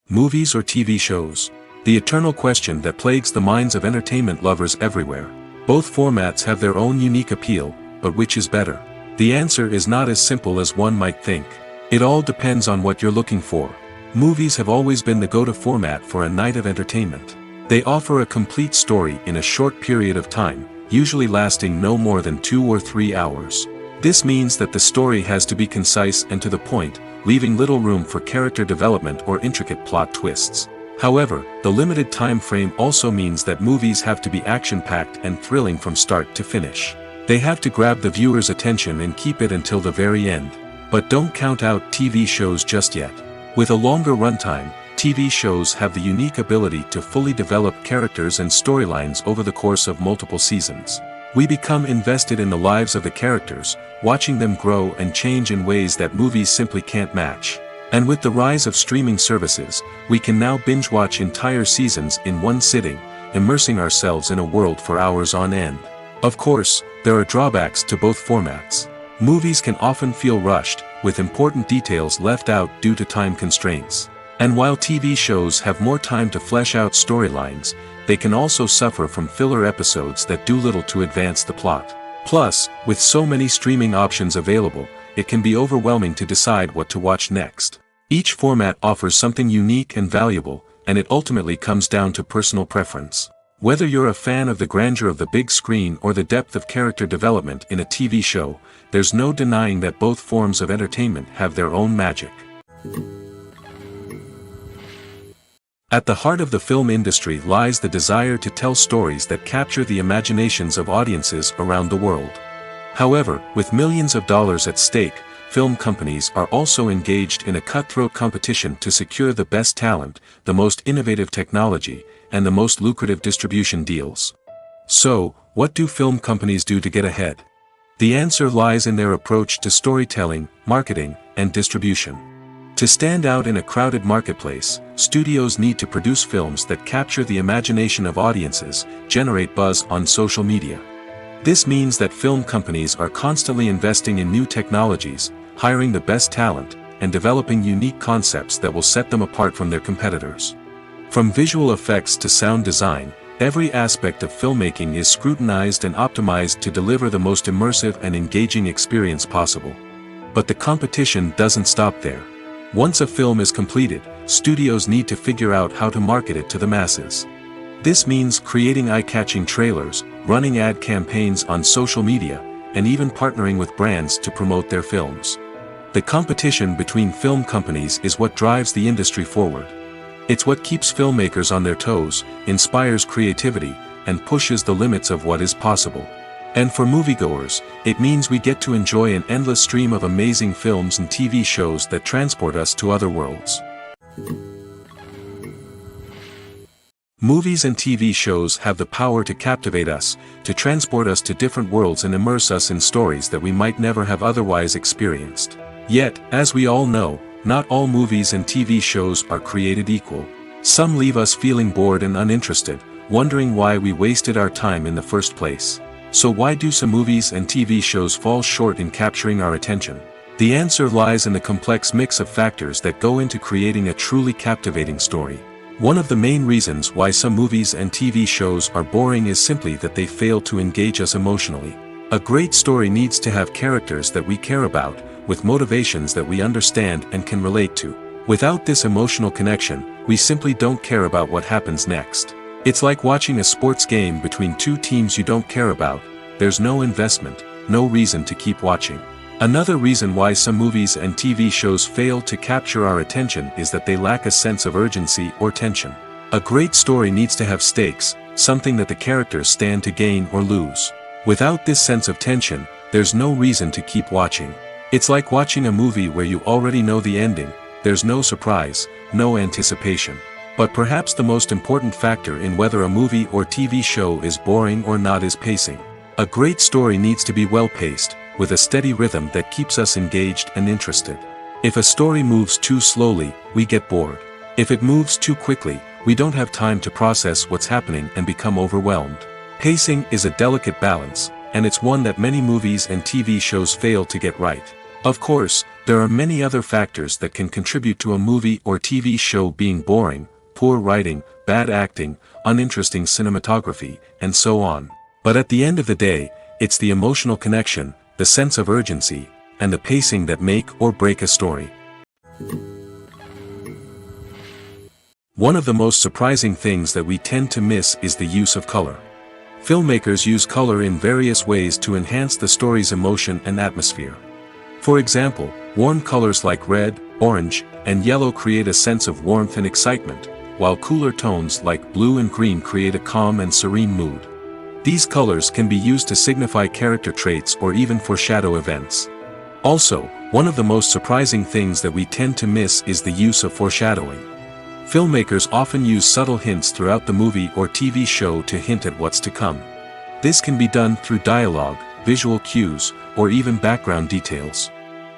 Movies or TV shows? The eternal question that plagues the minds of entertainment lovers everywhere. Both formats have their own unique appeal, but which is better? The answer is not as simple as one might think. It all depends on what you're looking for. Movies have always been the go-to format for a night of entertainment. They offer a complete story in a short period of time, usually lasting no more than 2 or 3 hours. This means that the story has to be concise and to the point, leaving little room for character development or intricate plot twists. However, the limited time frame also means that movies have to be action-packed and thrilling from start to finish. They have to grab the viewer's attention and keep it until the very end. But don't count out TV shows just yet. With a longer runtime, TV shows have the unique ability to fully develop characters and storylines over the course of multiple seasons. We become invested in the lives of the characters, watching them grow and change in ways that movies simply can't match. And with the rise of streaming services, we can now binge-watch entire seasons in one sitting, immersing ourselves in a world for hours on end. Of course, there are drawbacks to both formats. Movies can often feel rushed, with important details left out due to time constraints. And while TV shows have more time to flesh out storylines, they can also suffer from filler episodes that do little to advance the plot. Plus, with so many streaming options available, it can be overwhelming to decide what to watch next. Each format offers something unique and valuable, and it ultimately comes down to personal preference. Whether you're a fan of the grandeur of the big screen or the depth of character development in a TV show, there's no denying that both forms of entertainment have their own magic. At the heart of the film industry lies the desire to tell stories that capture the imaginations of audiences around the world. However, with millions of dollars at stake, film companies are also engaged in a cutthroat competition to secure the best talent, the most innovative technology, and the most lucrative distribution deals. So, what do film companies do to get ahead? The answer lies in their approach to storytelling, marketing, and distribution. To stand out in a crowded marketplace, studios need to produce films that capture the imagination of audiences, generate buzz on social media. This means that film companies are constantly investing in new technologies, hiring the best talent, and developing unique concepts that will set them apart from their competitors. From visual effects to sound design, every aspect of filmmaking is scrutinized and optimized to deliver the most immersive and engaging experience possible. But the competition doesn't stop there. Once a film is completed, studios need to figure out how to market it to the masses. This means creating eye-catching trailers, running ad campaigns on social media, and even partnering with brands to promote their films. The competition between film companies is what drives the industry forward. It's what keeps filmmakers on their toes, inspires creativity, and pushes the limits of what is possible. And for moviegoers, it means we get to enjoy an endless stream of amazing films and TV shows that transport us to other worlds. Movies and TV shows have the power to captivate us, to transport us to different worlds and immerse us in stories that we might never have otherwise experienced. Yet, as we all know, not all movies and TV shows are created equal. Some leave us feeling bored and uninterested, wondering why we wasted our time in the first place. So why do some movies and TV shows fall short in capturing our attention? The answer lies in the complex mix of factors that go into creating a truly captivating story. One of the main reasons why some movies and TV shows are boring is simply that they fail to engage us emotionally. A great story needs to have characters that we care about, with motivations that we understand and can relate to. Without this emotional connection, we simply don't care about what happens next. It's like watching a sports game between two teams you don't care about. There's no investment, no reason to keep watching. Another reason why some movies and TV shows fail to capture our attention is that they lack a sense of urgency or tension. A great story needs to have stakes, something that the characters stand to gain or lose. Without this sense of tension, there's no reason to keep watching. It's like watching a movie where you already know the ending. There's no surprise, no anticipation. But perhaps the most important factor in whether a movie or TV show is boring or not is pacing. A great story needs to be well-paced, with a steady rhythm that keeps us engaged and interested. If a story moves too slowly, we get bored. If it moves too quickly, we don't have time to process what's happening and become overwhelmed. Pacing is a delicate balance, and it's one that many movies and TV shows fail to get right. Of course, there are many other factors that can contribute to a movie or TV show being boring: poor writing, bad acting, uninteresting cinematography, and so on. But at the end of the day, it's the emotional connection, the sense of urgency, and the pacing that make or break a story. One of the most surprising things that we tend to miss is the use of color. Filmmakers use color in various ways to enhance the story's emotion and atmosphere. For example, warm colors like red, orange, and yellow create a sense of warmth and excitement, while cooler tones like blue and green create a calm and serene mood. These colors can be used to signify character traits or even foreshadow events. Also, one of the most surprising things that we tend to miss is the use of foreshadowing. Filmmakers often use subtle hints throughout the movie or TV show to hint at what's to come. This can be done through dialogue, visual cues, or even background details.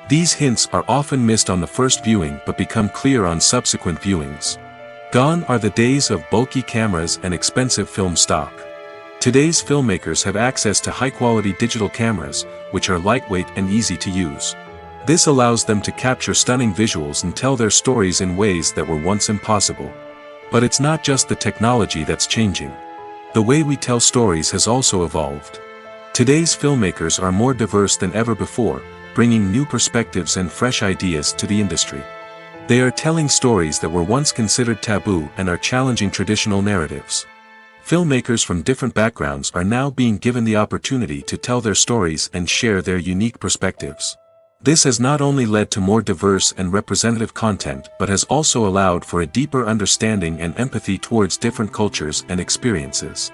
These hints are often missed on the first viewing but become clear on subsequent viewings. Gone are the days of bulky cameras and expensive film stock. Today's filmmakers have access to high-quality digital cameras, which are lightweight and easy to use. This allows them to capture stunning visuals and tell their stories in ways that were once impossible. But it's not just the technology that's changing. The way we tell stories has also evolved. Today's filmmakers are more diverse than ever before, bringing new perspectives and fresh ideas to the industry. They are telling stories that were once considered taboo and are challenging traditional narratives. Filmmakers from different backgrounds are now being given the opportunity to tell their stories and share their unique perspectives. This has not only led to more diverse and representative content but has also allowed for a deeper understanding and empathy towards different cultures and experiences.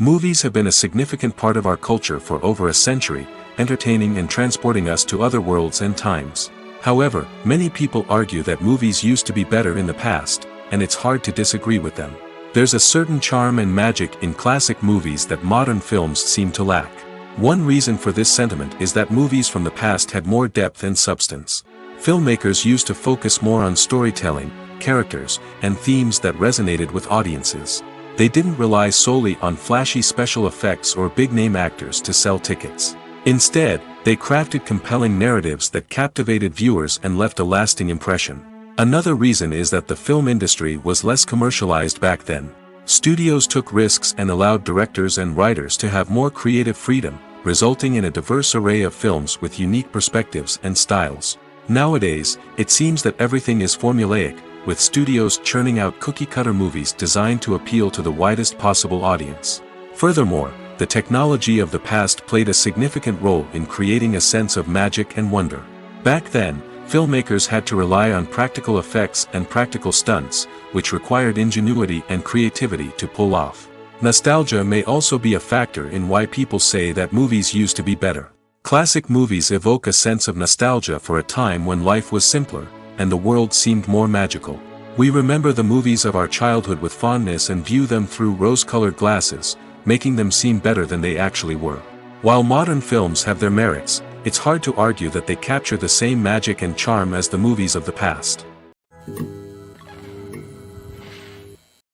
Movies have been a significant part of our culture for over a century, entertaining and transporting us to other worlds and times. However, many people argue that movies used to be better in the past, and it's hard to disagree with them. There's a certain charm and magic in classic movies that modern films seem to lack. One reason for this sentiment is that movies from the past had more depth and substance. Filmmakers used to focus more on storytelling, characters, and themes that resonated with audiences. They didn't rely solely on flashy special effects or big-name actors to sell tickets. Instead, they crafted compelling narratives that captivated viewers and left a lasting impression. Another reason is that the film industry was less commercialized back then. Studios took risks and allowed directors and writers to have more creative freedom, resulting in a diverse array of films with unique perspectives and styles. Nowadays, it seems that everything is formulaic, with studios churning out cookie-cutter movies designed to appeal to the widest possible audience. Furthermore, the technology of the past played a significant role in creating a sense of magic and wonder. Back then, filmmakers had to rely on practical effects and practical stunts, which required ingenuity and creativity to pull off. Nostalgia may also be a factor in why people say that movies used to be better. Classic movies evoke a sense of nostalgia for a time when life was simpler, and the world seemed more magical. We remember the movies of our childhood with fondness and view them through rose-colored glasses, making them seem better than they actually were. While modern films have their merits, it's hard to argue that they capture the same magic and charm as the movies of the past.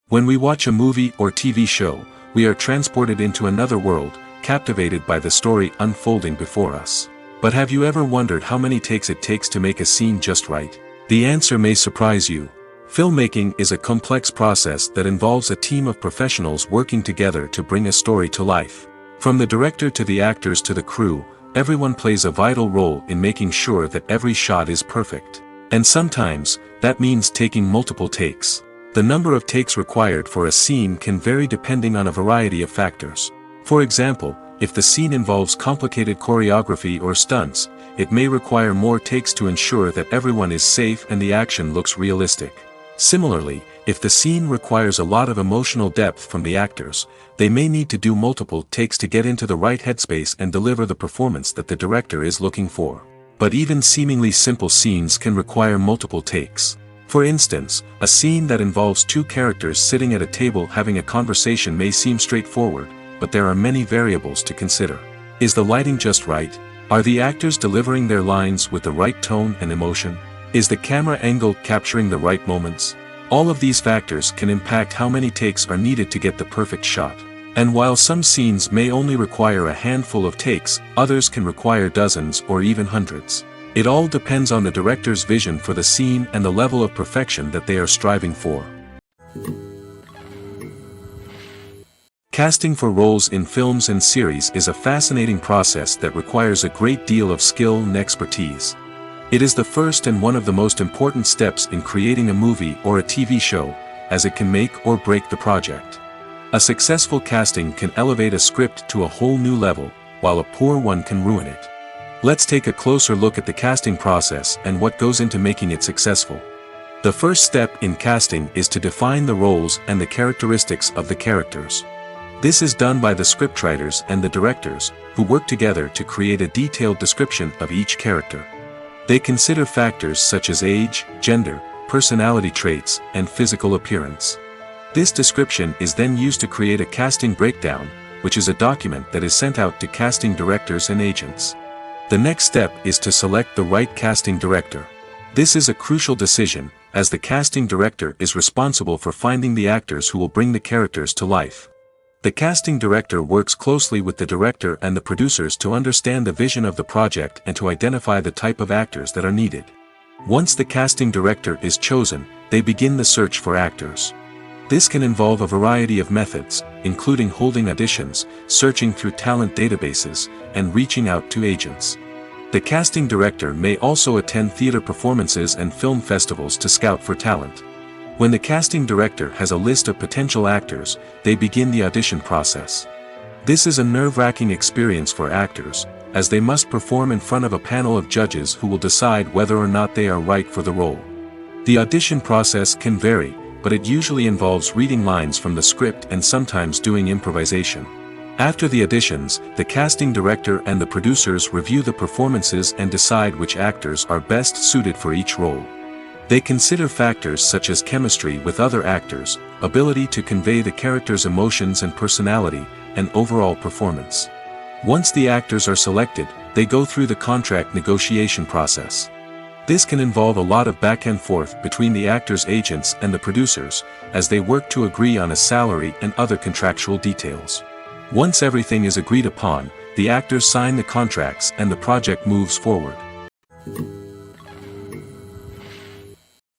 When we watch a movie or TV show, we are transported into another world, captivated by the story unfolding before us. But have you ever wondered how many takes it takes to make a scene just right? The answer may surprise you. Filmmaking is a complex process that involves a team of professionals working together to bring a story to life. From the director to the actors to the crew, everyone plays a vital role in making sure that every shot is perfect. And sometimes, that means taking multiple takes. The number of takes required for a scene can vary depending on a variety of factors. For example, if the scene involves complicated choreography or stunts, it may require more takes to ensure that everyone is safe and the action looks realistic. Similarly, if the scene requires a lot of emotional depth from the actors, they may need to do multiple takes to get into the right headspace and deliver the performance that the director is looking for. But even seemingly simple scenes can require multiple takes. For instance, a scene that involves two characters sitting at a table having a conversation may seem straightforward, but there are many variables to consider. Is the lighting just right? Are the actors delivering their lines with the right tone and emotion? Is the camera angle capturing the right moments? All of these factors can impact how many takes are needed to get the perfect shot. And while some scenes may only require a handful of takes, others can require dozens or even hundreds. It all depends on the director's vision for the scene and the level of perfection that they are striving for. Casting for roles in films and series is a fascinating process that requires a great deal of skill and expertise. It is the first and one of the most important steps in creating a movie or a TV show, as it can make or break the project. A successful casting can elevate a script to a whole new level, while a poor one can ruin it. Let's take a closer look at the casting process and what goes into making it successful. The first step in casting is to define the roles and the characteristics of the characters. This is done by the scriptwriters and the directors, who work together to create a detailed description of each character. They consider factors such as age, gender, personality traits, and physical appearance. This description is then used to create a casting breakdown, which is a document that is sent out to casting directors and agents. The next step is to select the right casting director. This is a crucial decision, as the casting director is responsible for finding the actors who will bring the characters to life. The casting director works closely with the director and the producers to understand the vision of the project and to identify the type of actors that are needed. Once the casting director is chosen, they begin the search for actors. This can involve a variety of methods, including holding auditions, searching through talent databases, and reaching out to agents. The casting director may also attend theater performances and film festivals to scout for talent. When the casting director has a list of potential actors, they begin the audition process. This is a nerve-wracking experience for actors, as they must perform in front of a panel of judges who will decide whether or not they are right for the role. The audition process can vary, but it usually involves reading lines from the script and sometimes doing improvisation. After the auditions, the casting director and the producers review the performances and decide which actors are best suited for each role. They consider factors such as chemistry with other actors, ability to convey the character's emotions and personality, and overall performance. Once the actors are selected, they go through the contract negotiation process. This can involve a lot of back and forth between the actors' agents and the producers, as they work to agree on a salary and other contractual details. Once everything is agreed upon, the actors sign the contracts and the project moves forward.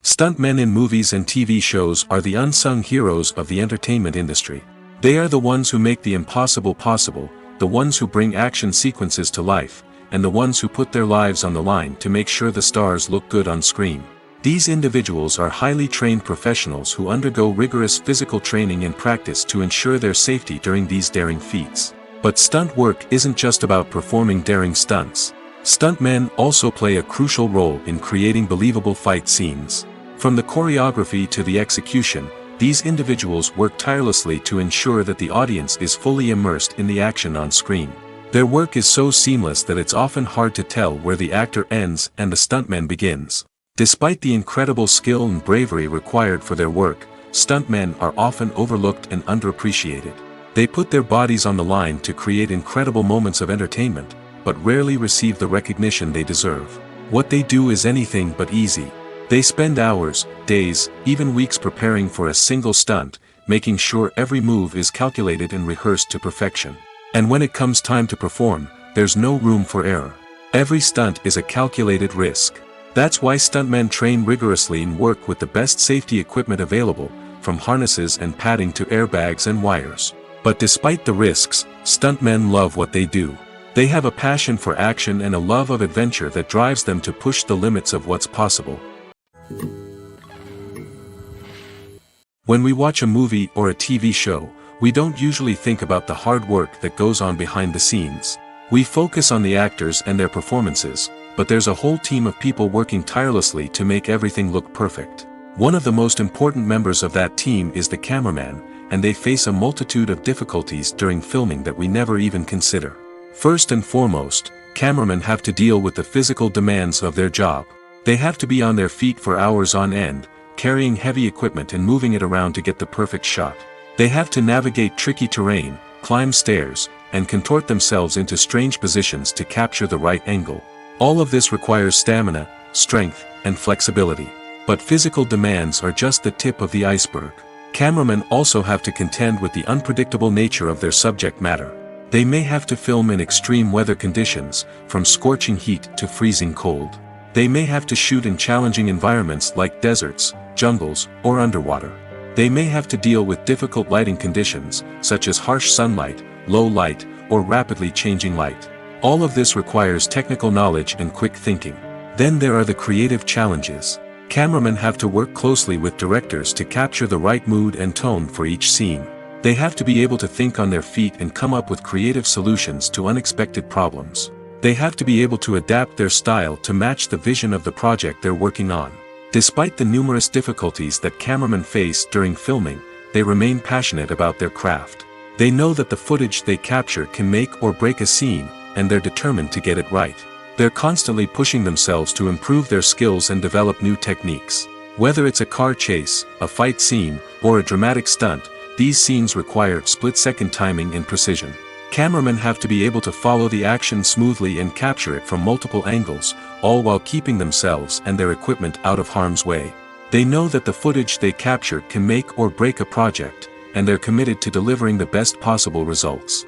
Stuntmen in movies and TV shows are the unsung heroes of the entertainment industry. They are the ones who make the impossible possible, the ones who bring action sequences to life, and the ones who put their lives on the line to make sure the stars look good on screen. These individuals are highly trained professionals who undergo rigorous physical training and practice to ensure their safety during these daring feats. But stunt work isn't just about performing daring stunts. Stuntmen also play a crucial role in creating believable fight scenes. From the choreography to the execution, these individuals work tirelessly to ensure that the audience is fully immersed in the action on screen. Their work is so seamless that it's often hard to tell where the actor ends and the stuntman begins. Despite the incredible skill and bravery required for their work, stuntmen are often overlooked and underappreciated. They put their bodies on the line to create incredible moments of entertainment, but rarely receive the recognition they deserve. What they do is anything but easy. They spend hours, days, even weeks preparing for a single stunt, making sure every move is calculated and rehearsed to perfection. And when it comes time to perform, there's no room for error. Every stunt is a calculated risk. That's why stuntmen train rigorously and work with the best safety equipment available, from harnesses and padding to airbags and wires. But despite the risks, stuntmen love what they do. They have a passion for action and a love of adventure that drives them to push the limits of what's possible. When we watch a movie or a TV show, we don't usually think about the hard work that goes on behind the scenes. We focus on the actors and their performances, but there's a whole team of people working tirelessly to make everything look perfect. One of the most important members of that team is the cameraman, and they face a multitude of difficulties during filming that we never even consider. First and foremost, cameramen have to deal with the physical demands of their job. They have to be on their feet for hours on end, carrying heavy equipment and moving it around to get the perfect shot. They have to navigate tricky terrain, climb stairs, and contort themselves into strange positions to capture the right angle. All of this requires stamina, strength, and flexibility. But physical demands are just the tip of the iceberg. Cameramen also have to contend with the unpredictable nature of their subject matter. They may have to film in extreme weather conditions, from scorching heat to freezing cold. They may have to shoot in challenging environments like deserts, jungles, or underwater. They may have to deal with difficult lighting conditions, such as harsh sunlight, low light, or rapidly changing light. All of this requires technical knowledge and quick thinking. Then there are the creative challenges. Cameramen have to work closely with directors to capture the right mood and tone for each scene. They have to be able to think on their feet and come up with creative solutions to unexpected problems. They have to be able to adapt their style to match the vision of the project they're working on. Despite the numerous difficulties that cameramen face during filming, they remain passionate about their craft. They know that the footage they capture can make or break a scene, and they're determined to get it right. They're constantly pushing themselves to improve their skills and develop new techniques. Whether it's a car chase, a fight scene, or a dramatic stunt, these scenes require split-second timing and precision. Cameramen have to be able to follow the action smoothly and capture it from multiple angles, all while keeping themselves and their equipment out of harm's way. They know that the footage they capture can make or break a project, and they're committed to delivering the best possible results.